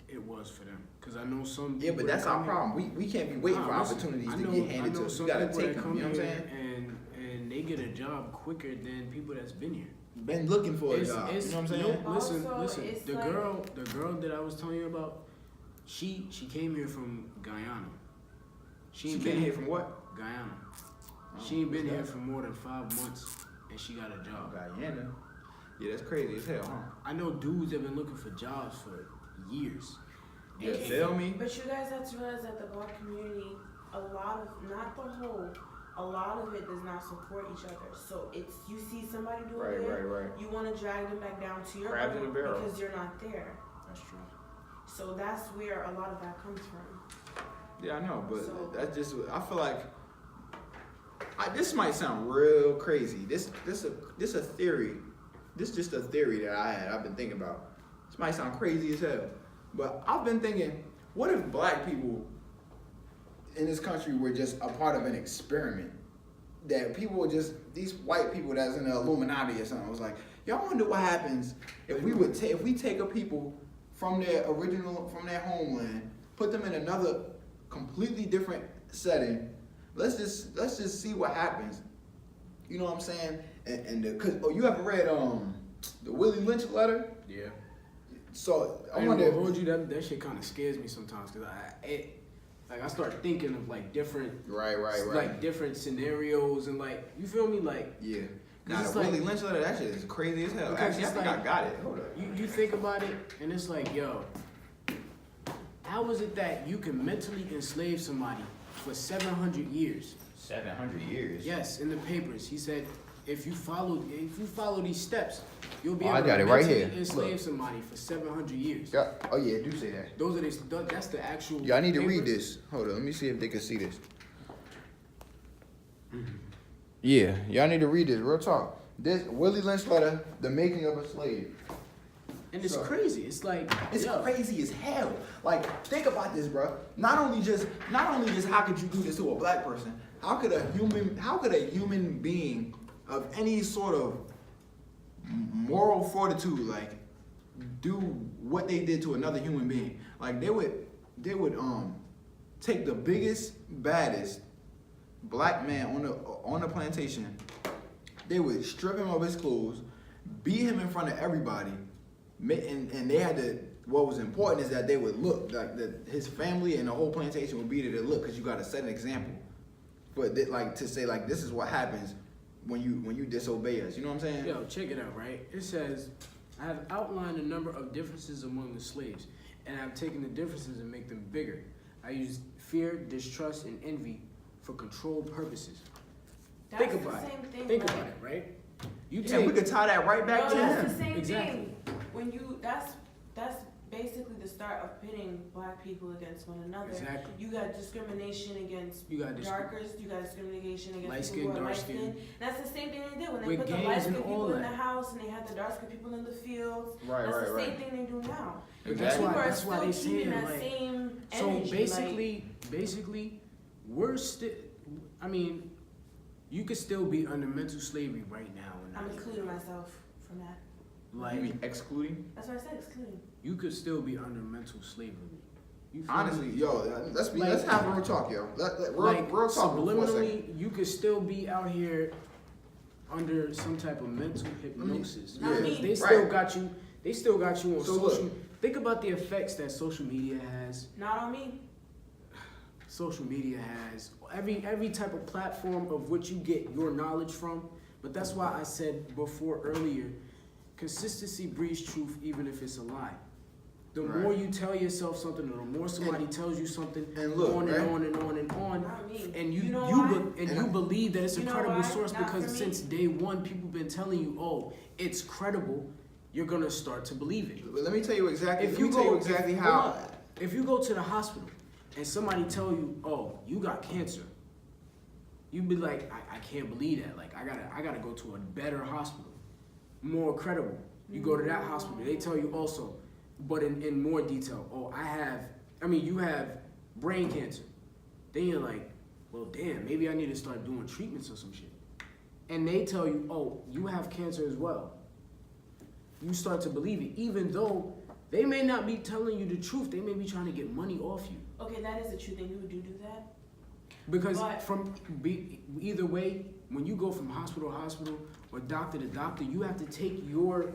it was for them. Because I know some yeah, but people that's that our come here- problem. We can't be waiting for Listen, opportunities I to know- get handed I know to us. some We gotta people take that them. come You know what I'm here saying? And they get a job quicker than people that's been here. Been looking for a job. You know what I'm saying? No, listen. Also, it's The like- girl that I was telling you about, she came here from Guyana. She ain't came here from what? Guyana. Oh, She ain't been what's here that? for more than 5 months, and she got a job. Guyana. Yeah, that's crazy as hell, huh? I know dudes that been looking for jobs for years. You It's- feel me? But you guys have to realize that the black community, a lot of, not the whole, a lot of it does not support each other. So it's, you see somebody do it, Right. you want to drag them back down to your Crabs in level a barrel. because you're not there. That's true. So that's where a lot of that comes from. Yeah, I know, but So- that's just. I feel like this might sound real crazy. This a theory. This just a theory that I've been thinking about. This might sound crazy as hell, but I've been thinking, what if black people in this country were just a part of an experiment? That people were just these white people that's in the Illuminati or something. It was like, y'all wonder what happens if we take a people from their homeland, put them in another completely different setting. Let's just see what happens. You know what I'm saying? cause you ever read the Willie Lynch letter? Yeah. So I I wonder. wonder. Hold you that shit kind of scares me sometimes because I start thinking of like different Right. like different scenarios and like you feel me like Yeah. 'cause Nah, it's the like- Willie Lynch letter, that shit is crazy as hell. Because Actually, I it's think like- I got it. Hold up. you think about it and it's like yo, how is it that you can mentally enslave somebody for 700 years? 700 years. Yes, in the papers he said if you follow these steps, you'll be Oh, I able got to it right mentally here. enslave Look. somebody for 700 years. Yeah. Oh yeah, do say that. Those are that's the actual. Yeah, I need to read papers. this. Hold on, let me see if they can see this. Yeah, y'all need to read this. Real talk. This Willie Lynch letter, The Making of a Slave. And it's So- crazy. It's like It's yo, crazy as hell. Like, think about this, bro. Not only just how could you do this to a black person? How could a human being of any sort of moral fortitude, like, do what they did to another human being? Like, they would take the biggest, baddest black man on the plantation. They would strip him of his clothes, beat him in front of everybody, and they had to. What was important is that they would look like that. His family and the whole plantation would be there to look, because you got to set an example. But like to say like this is what happens when you disobey us. You know what I'm saying? Yo, check it out, right? It says, I have outlined a number of differences among the slaves, and I've taken the differences and make them bigger. I use fear, distrust, and envy for control purposes. That's Think the about same it. thing. Think like, about it, right? You Yeah, we take could tie that right back no, to that's him. the same Exactly. thing. When you that's basically the start of pitting black people against one another. Exactly. You got discrimination against You got darkers. You got discrimination against Light people skin, who are dark light skin. skin. That's the same thing they did when they With put the gangs light skin and all people in the that. house and they had the dark skin people in the fields. Right, That's right, the right. same thing they do now. Exactly. People are That's why still they keeping saying, that like, same so energy. basically, we're still. I mean, you could still be under mental slavery right now. And I'm not- excluding myself from that. You Like mean excluding? That's what I said, excluding. you could still be under mental slavery. You feel Honestly, me? yo, let's Like- have real talk, yo. Real talk for a second. subliminally, you could still be out here under some type of mental hypnosis. Yeah, Because they right. still got you. They still got you on So social. look. Think about the effects that social media has. Not on me. Social media has every type of platform of which you get your knowledge from. But that's why I said before earlier, consistency breeds truth, even if it's a lie. The Right. more you tell yourself something, or the more somebody tells you something, and look, on right? and on and on and on, Not me. and you know you why? you believe that it's a You know credible why? source Not because for me. since day one, people been telling you, oh, it's credible. You're gonna start to believe it. Let me tell you exactly. If Let me you tell you go exactly if, how. hold on. If you go to the hospital and somebody tell you, oh, you got cancer, you'd be like, I can't believe that. Like I gotta go to a better hospital, more credible. You go to that hospital, they tell you also, but in more detail. Oh, you have brain cancer. Then you're like, well, damn, maybe I need to start doing treatments or some shit. And they tell you, oh, you have cancer as well. You start to believe it, even though they may not be telling you the truth. They may be trying to get money off you. Okay, that is the truth. They do that. Because But- either way, when you go from hospital to hospital or doctor to doctor, you have to take your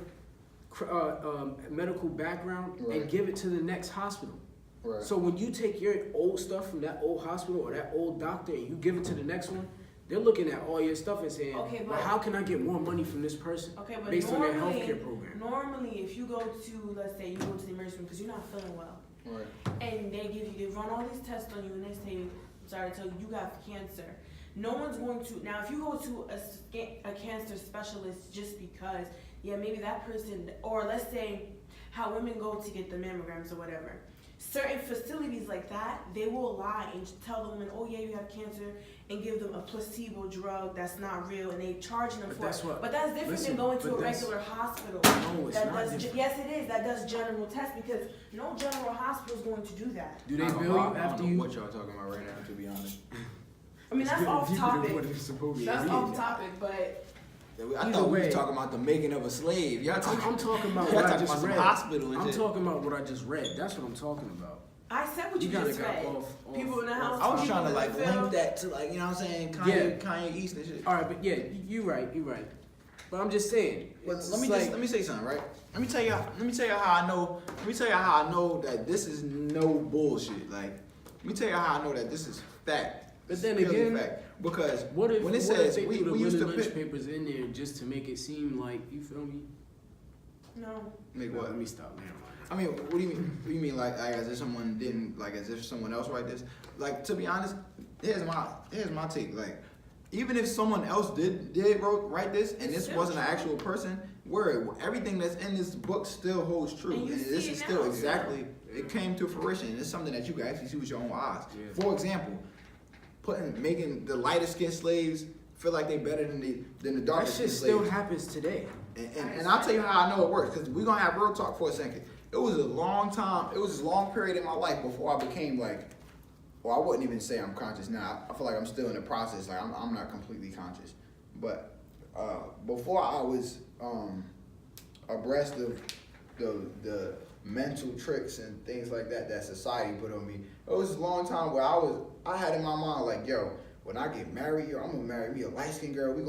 medical background Right. and give it to the next hospital. Right. So when you take your old stuff from that old hospital or that old doctor and you give it to the next one, they're looking at all your stuff and saying, Okay, well, but- how can I get more money from this person Okay, but based on their normally, healthcare program? normally, if you go to, let's say, you go to the emergency room because you're not feeling well, Right. and they run all these tests on you, and they say, I'm sorry to tell you, you got cancer. No one's going to, now if you go to a cancer specialist just because, yeah, maybe that person, or let's say how women go to get the mammograms or whatever. Certain facilities like that, they will lie and tell the woman, oh yeah, you have cancer, and give them a placebo drug that's not real, and they charging them But for that's it. what- But that's different listen, than going to but a that's- regular hospital. No, it's that not does, different. yes, it is. That does general tests because no general hospital is going to do that. Do they I don't bill know- you I don't after know you? what y'all talking about right now, to be honest. I mean, that's off topic. That's Yeah. off topic, but I Either thought we way. was talking about the making of a slave. Y'all talking? I'm talking about y'all what I talking just about some read. hospital and I'm shit. talking about what I just read. That's what I'm talking about. I said what you kinda just got read. off- People in the house. I was people trying to in like the field. link that to like, you know what I'm saying? Yeah. Kanye East and shit. All right, but yeah, you right. But I'm just saying. But it's let me like, let me say something, right? Let me tell you how I know. Let me tell you how I know that this is no bullshit. Like, let me tell you how I know that this is fact. But then It's really again, fact. Because what if when it what says if they threw the we used Willie to Lynch pick, papers in there just to make it seem like, you feel me? No. make Well, what? let me stop. Never mind. I mean, what do you mean? What do you mean, like as if someone didn't, like as if someone else write this? Like, to be honest, here's my take. Like, even if someone else did write this, and It's this still wasn't an true. actual person, everything that's in this book still holds true, And you and see this it is still now, exactly. It came to fruition. It's something that you can actually see with your own eyes. Yeah. For example, making the lighter skinned slaves feel like they better than the darker That skinned shit slaves. still happens today. And I'll tell you how I know it works, because we're gonna have real talk for a second. It was a long time, it was this long period in my life before I became like, well, I wouldn't even say I'm conscious now. I feel like I'm still in the process, like I'm not completely conscious. But before I was abreast of the mental tricks and things like that society put on me, it was a long time where I had in my mind like, yo, when I get married, I'm gonna marry me a light skinned girl, I'm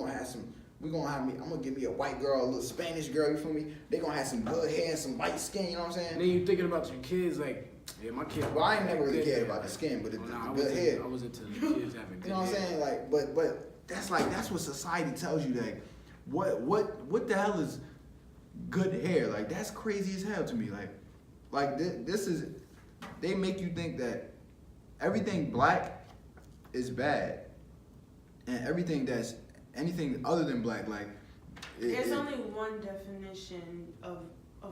gonna give me a white girl, a little Spanish girl, you feel me? They gonna have some good hair and some light skin, you know what I'm saying? And then you thinking about your kids, like, yeah, my kid. Well, I ain't never really good cared hair. about the skin, but the I good hair. I was into the kids having good You know what I'm hair. saying? Like, but that's what society tells you. Like, what the hell is good hair? Like, that's crazy as hell to me. Like this is, they make you think that everything black is bad, and anything other than black, like. There's only one definition of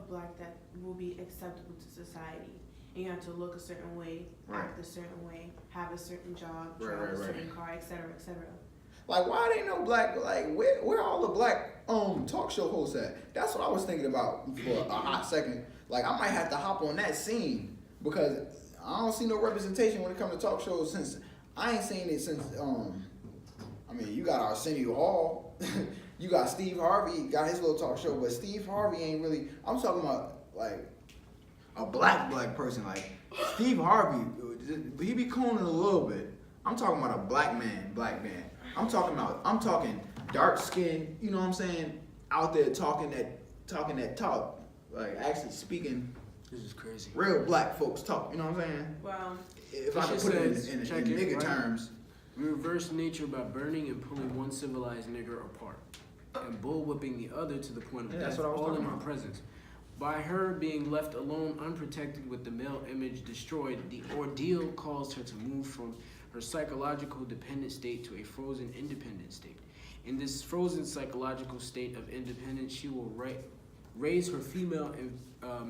black that will be acceptable to society. And you have to look a certain way, Right. act a certain way, have a certain job, Right, drive right, a right. certain car, etc., etc. Like, why they no black? Like, where all the black talk show hosts at? That's what I was thinking about for a hot second. Like, I might have to hop on that scene because I don't see no representation when it comes to talk shows since I ain't seen it since. I mean, you got Arsenio Hall, you got Steve Harvey, got his little talk show, but Steve Harvey ain't really. I'm talking about like a black person. Like Steve Harvey, he be cooning a little bit. I'm talking about a black man. I'm talking dark skin, you know what I'm saying? Out there talking that talk. Like actually speaking This is crazy. real black folks talk, you know what I'm saying? Well, If It I could just put it says, in check it, nigga right? terms. We reverse nature by burning and pulling one civilized nigger apart, and bullwhipping the other to the point of Yeah, that's death, what I was all in talking her about. presence. By her being left alone, unprotected, with the male image destroyed, the ordeal caused her to move from her psychological dependent state to a frozen independent state. In this frozen psychological state of independence, she will raise her female and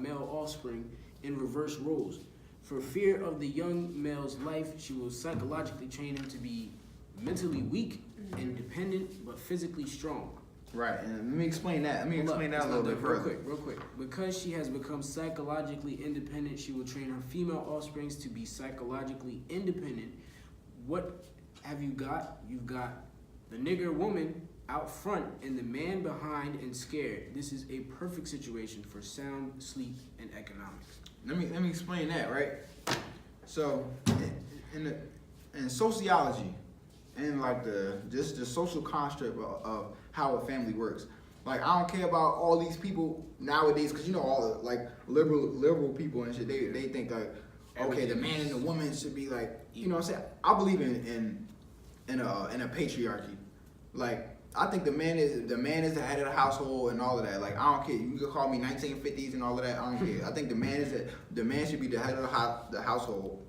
male offspring in reverse roles. For fear of the young male's life, she will psychologically train him to be mentally weak and dependent, but physically strong. Right, and let me explain that. Let me Hold up, explain that it's a little not bit done. further. Real quick. Because she has become psychologically independent, she will train her female offsprings to be psychologically independent. What have you got? You've got the nigger woman out front and the man behind and scared. This is a perfect situation for sound sleep and economics. Let me explain that, right? So, in sociology, and like the social construct of how a family works. Like, I don't care about all these people nowadays, because you know all the like liberal people and shit. They think like, okay, the man and the woman should be like, you know what I'm saying? I believe in a patriarchy. Like, I think the man is the head of the household and all of that. Like, I don't care. You can call me 1950s and all of that. I don't care. I think the man should be the head of the household,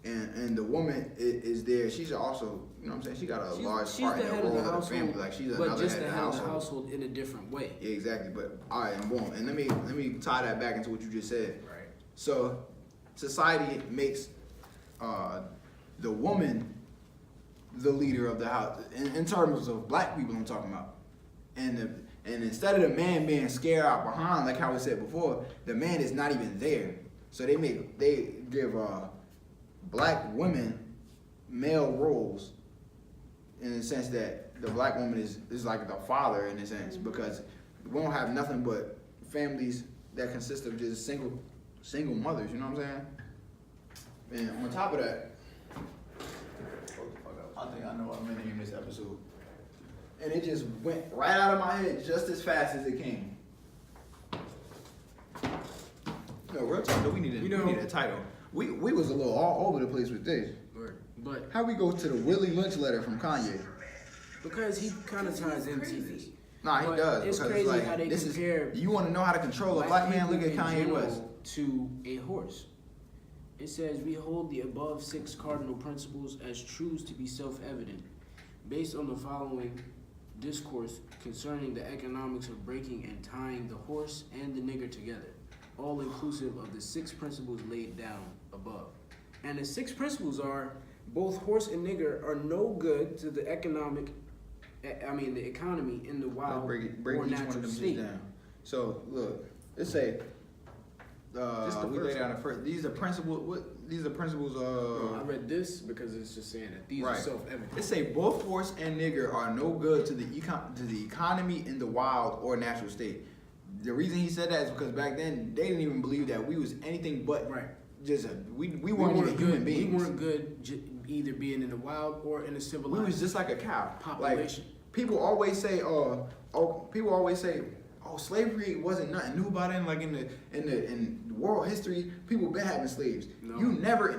and the woman is there. She should also, you know what I'm saying? She got a large part in the role of the family. Like, she's but another just head the of head the of the household. household in a different way. Yeah, exactly. But all right, and boom. And let me tie that back into what you just said. Right. So, society makes the woman the leader of the house in terms of black people. I'm talking about, and instead of the man being scared out behind, like how we said before, the man is not even there. So they give black women male roles in the sense that the black woman is like the father in a sense, because we don't have nothing but families that consist of just single mothers. You know what I'm saying? And on top of that, I think I know what I'm in this episode. and it just went right out of my head just as fast as it came. No, real talk, though, we need a title. We was a little all over the place with this. But How we go to the Willie Lynch letter from Kanye? because he kind of ties into this. Nah, he But does. it's because crazy it's like, how they this compare is, you want to know how to control a black man? Look at people in Kanye general West. To a horse. It says, we hold the above 6 cardinal principles as truths to be self-evident, based on the following discourse concerning the economics of breaking and tying the horse and the nigger together, all inclusive of the 6 principles laid down above. And the 6 principles are, both horse and nigger are no good to the the economy in the wild break or each one natural of them state. just down. So look, let's say we lay down the first. These are principles. These are principles. No, I read this because it's just saying that these are Right. self-evident. It say both horse and nigger are no good to the economy in the wild or natural state. The reason he said that is because back then they didn't even believe that we was anything but Right. just we weren't even human good. beings. We weren't good either being in the wild or in a We civilized was just like a cow. population. Like, people always say, slavery wasn't nothing new about it. Like in world history, people been having slaves. No. You never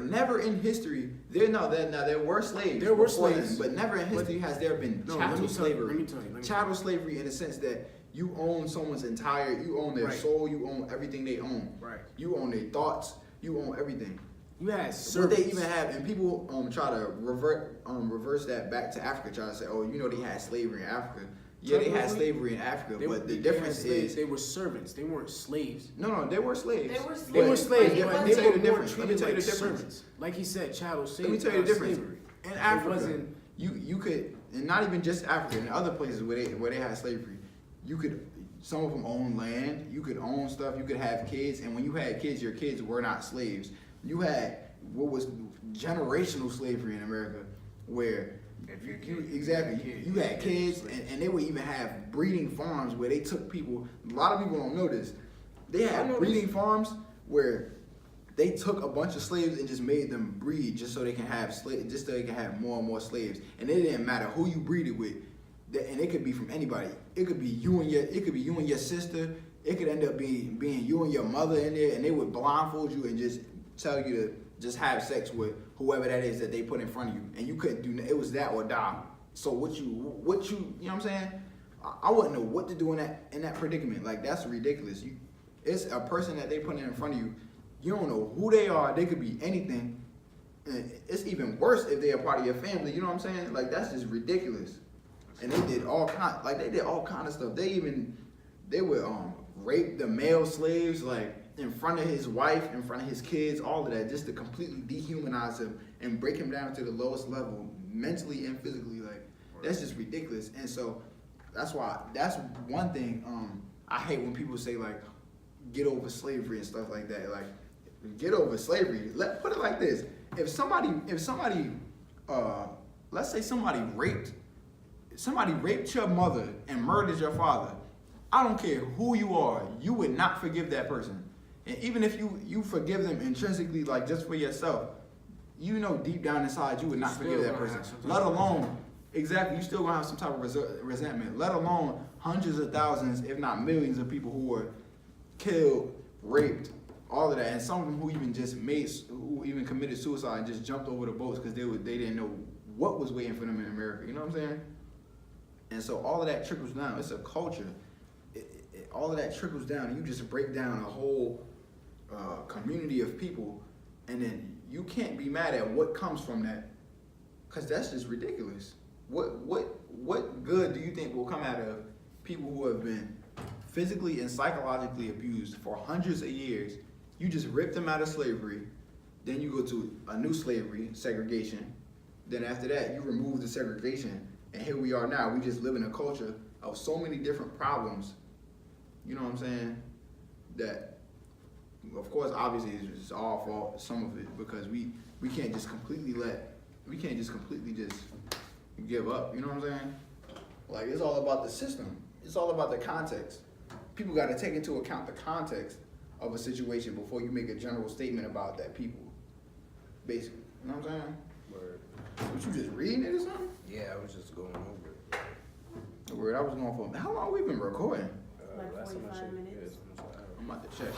in history there were slaves. There were before slaves. then, but never in history has there been No, chattel slavery. let me tell you. Chattel slavery in the sense that you own someone's you own their Right. soul, you own everything they own. Right. You own their thoughts, you own everything. You had What servants. they even have, and people try to reverse that back to Africa, try to say, oh, you know, they had slavery in Africa. Yeah, they had slavery in Africa, but the difference is they were servants. They weren't slaves. no, they were slaves. They were slaves. They were slaves, But it but Let me wasn't- tell you the they were difference. Let me treated tell you like the difference. servants. Like he said, chattel Let me slaves. tell you the difference. Slavery. In It Africa, wasn't. you could, and not even just Africa, in other places where they had slavery, you could. Some of them own land. You could own stuff. You could have kids, and when you had kids, your kids were not slaves. You had what was generational slavery in America, where you had kids, and they would even have breeding farms where they took people. A lot of people don't know this. They had breeding farms where they took a bunch of slaves and just made them breed just so they can have just so they can have more and more slaves. And it didn't matter who you breeded with, and it could be from anybody. It could be you and your sister. It could end up being you and your mother in there, and they would blindfold you and just tell you to just have sex with whoever that is that they put in front of you, and you couldn't do it. Was that or die. So what you know what I'm saying? I wouldn't know what to do in that predicament. Like, that's ridiculous. It's a person that they put in front of you. You don't know who they are. They could be anything. And it's even worse if they're a part of your family. You know what I'm saying? Like, that's just ridiculous. And they did all kind of stuff. They would rape the male slaves, like, in front of his wife, in front of his kids, all of that, just to completely dehumanize him and break him down to the lowest level, mentally and physically. Like, that's just ridiculous. And so that's one thing I hate when people say, like, get over slavery and stuff like that. Like, get over slavery. Put it like this: if somebody, let's say somebody raped your mother and murdered your father, I don't care who you are, you would not forgive that person. And even if you forgive them intrinsically, like, just for yourself, you know deep down inside you would not forgive that person. Let alone, exactly, you still gonna have some type of resentment. Let alone hundreds of thousands, if not millions, of people who were killed, raped, all of that, and some of them who even committed suicide and just jumped over the boats because they didn't know what was waiting for them in America. You know what I'm saying? And so all of that trickles down. It's a culture. All of that trickles down, and you just break down a whole community of people, and then you can't be mad at what comes from that, because that's just ridiculous. What good do you think will come out of people who have been physically and psychologically abused for hundreds of years? You just rip them out of slavery, then you go to a new slavery, segregation. Then after that, you remove the segregation, and here we are now. We just live in a culture of so many different problems. You know what I'm saying? That, of course, obviously it's our fault, some of it, because we can't just completely just give up. You know what I'm saying? Like, it's all about the system. It's all about the context. People got to take into account the context of a situation before you make a general statement about that people. Basically, you know what I'm saying? Word. Was you just reading it or something? Yeah, I was just going over it. Word, I was going for. How long we been recording? Like last time I 45 checked, minutes. yeah, it's almost an hour. I'm about to check.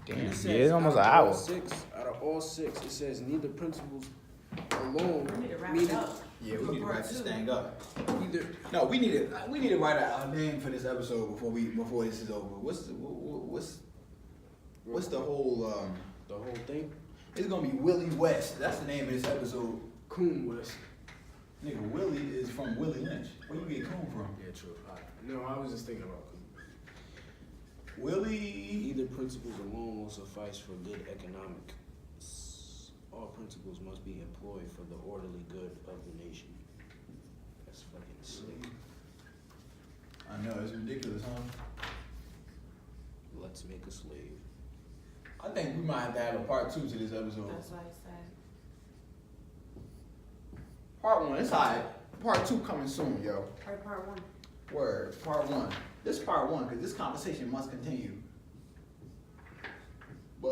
And Damn, it says, yeah, it's almost an out of all hour. out of all six, it says neither principles alone. We need to wrap it neither- up. Yeah, we For need to part wrap this two. thing up. Either No, we need to write a name for this episode before this is over. What's the whole the whole thing. It's gonna be Willie West. That's the name of this episode. Coon West. Nigga, Willie is from Willie Lynch. Where you get coon from? Yeah, true. No, I was just thinking about Coon. Willie. Either principles alone will suffice for good economic. All principles must be employed for the orderly good of the nation. That's fucking sick. I know, it's ridiculous, huh? Let's make a slave. I think we might have to have a part 2 to this episode. That's what I said. Part 1, it's alright. Part 2 coming soon, yo. Part one. Word, part 1. This part 1, because this conversation must continue. But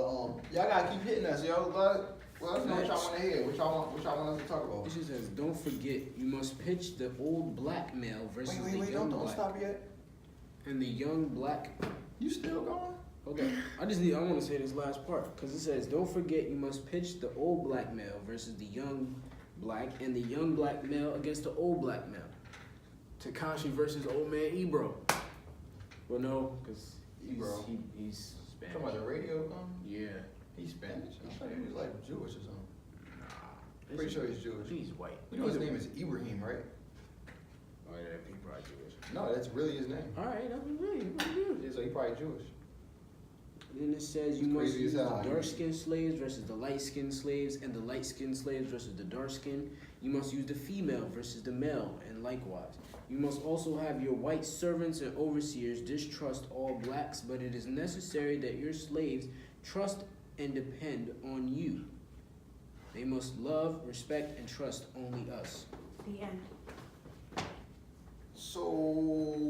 y'all gotta keep hitting us, yo. Let us know what y'all want to hear. What y'all want us to talk about. It just says, don't forget, you must pitch the old black male versus the young don't black. stop yet. And the young black. You still going? Okay, I want to say this last part because it says, don't forget, you must pitch the old black male versus the young black, and the young black male against the old black male. Tekashi versus old man Ebro. Well, no, because Ebro. he's Spanish. Talking about the radio gun? Yeah. He's Spanish? I thought he was like Jewish or something. Nah. Pretty sure he's Jewish. He's white. You know his name is Ibrahim, right? Oh, yeah, he probably Jewish. No, that's really his name. All right, that's really good. Yeah, so he probably Jewish. Then it says you It's must crazy use as the hell. dark-skinned slaves versus the light-skinned slaves, and the light-skinned slaves versus the dark-skinned. You must use the female versus the male, and likewise. You must also have your white servants and overseers distrust all blacks, but it is necessary that your slaves trust and depend on you. They must love, respect, and trust only us. The end.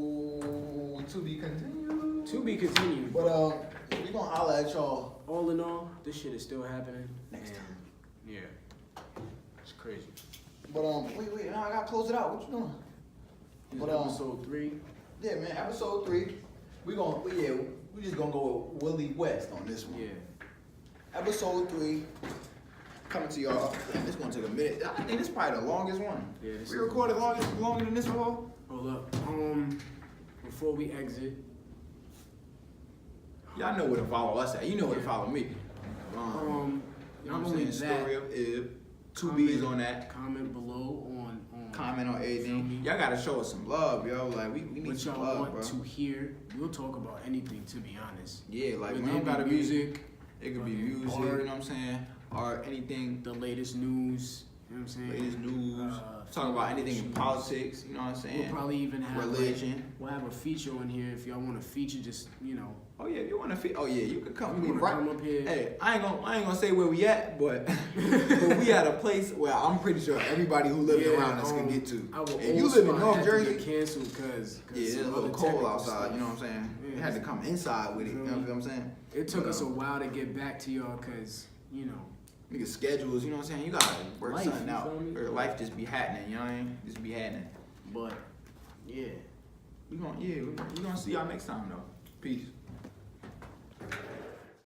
So, to be continued. To be continued. But we gonna holler at y'all. All in all, this shit is still happening. Next and, time. Yeah. It's crazy. But wait, now I gotta close it out. What you doing? But Episode 3. yeah, man, episode 3. We just gonna go with Willie West on this one. Yeah. Episode 3. Coming to y'all. Damn, this gonna take a minute. I think this is probably the longest one. Yeah, this We is recorded longer than this one. Hold up. Before we exit, Y'all know where to follow us at. You know where to follow me. You know not what I'm only saying? that, Story of Ib. 2 comment- B's on that. comment below on Comment on feel everything. me? Y'all gotta show us some love, yo. Like we need what some y'all love, want bro. to hear. We'll talk about anything, to be honest. Yeah, like Whether we don't it gotta be be music, It could be fucking music, art, you know what I'm saying, or anything. the latest news. You know what I'm saying? Latest news. Talk female about anything in issues. politics. You know what I'm saying. We'll probably even have religion. we'll have a feature on here if y'all want to feature. Just Oh yeah, if you wanna oh yeah, you could come. you We want to right. come up here. Hey, I ain't gonna say where we at, but but we at a place where I'm pretty sure everybody who lives around us can get to. Our If you old live in spot North had to Jersey, get canceled because yeah, it's a little cold outside. You know what I'm saying? Yeah. We had to come inside with it. You know what I'm saying? It took But, us a while to get back to y'all because Nigga schedules, you know what I'm saying? You gotta work Life, something you out. feel me? Or life just be happening, you know what I mean? Just be happening. but yeah. We gonna see y'all next time though. Peace.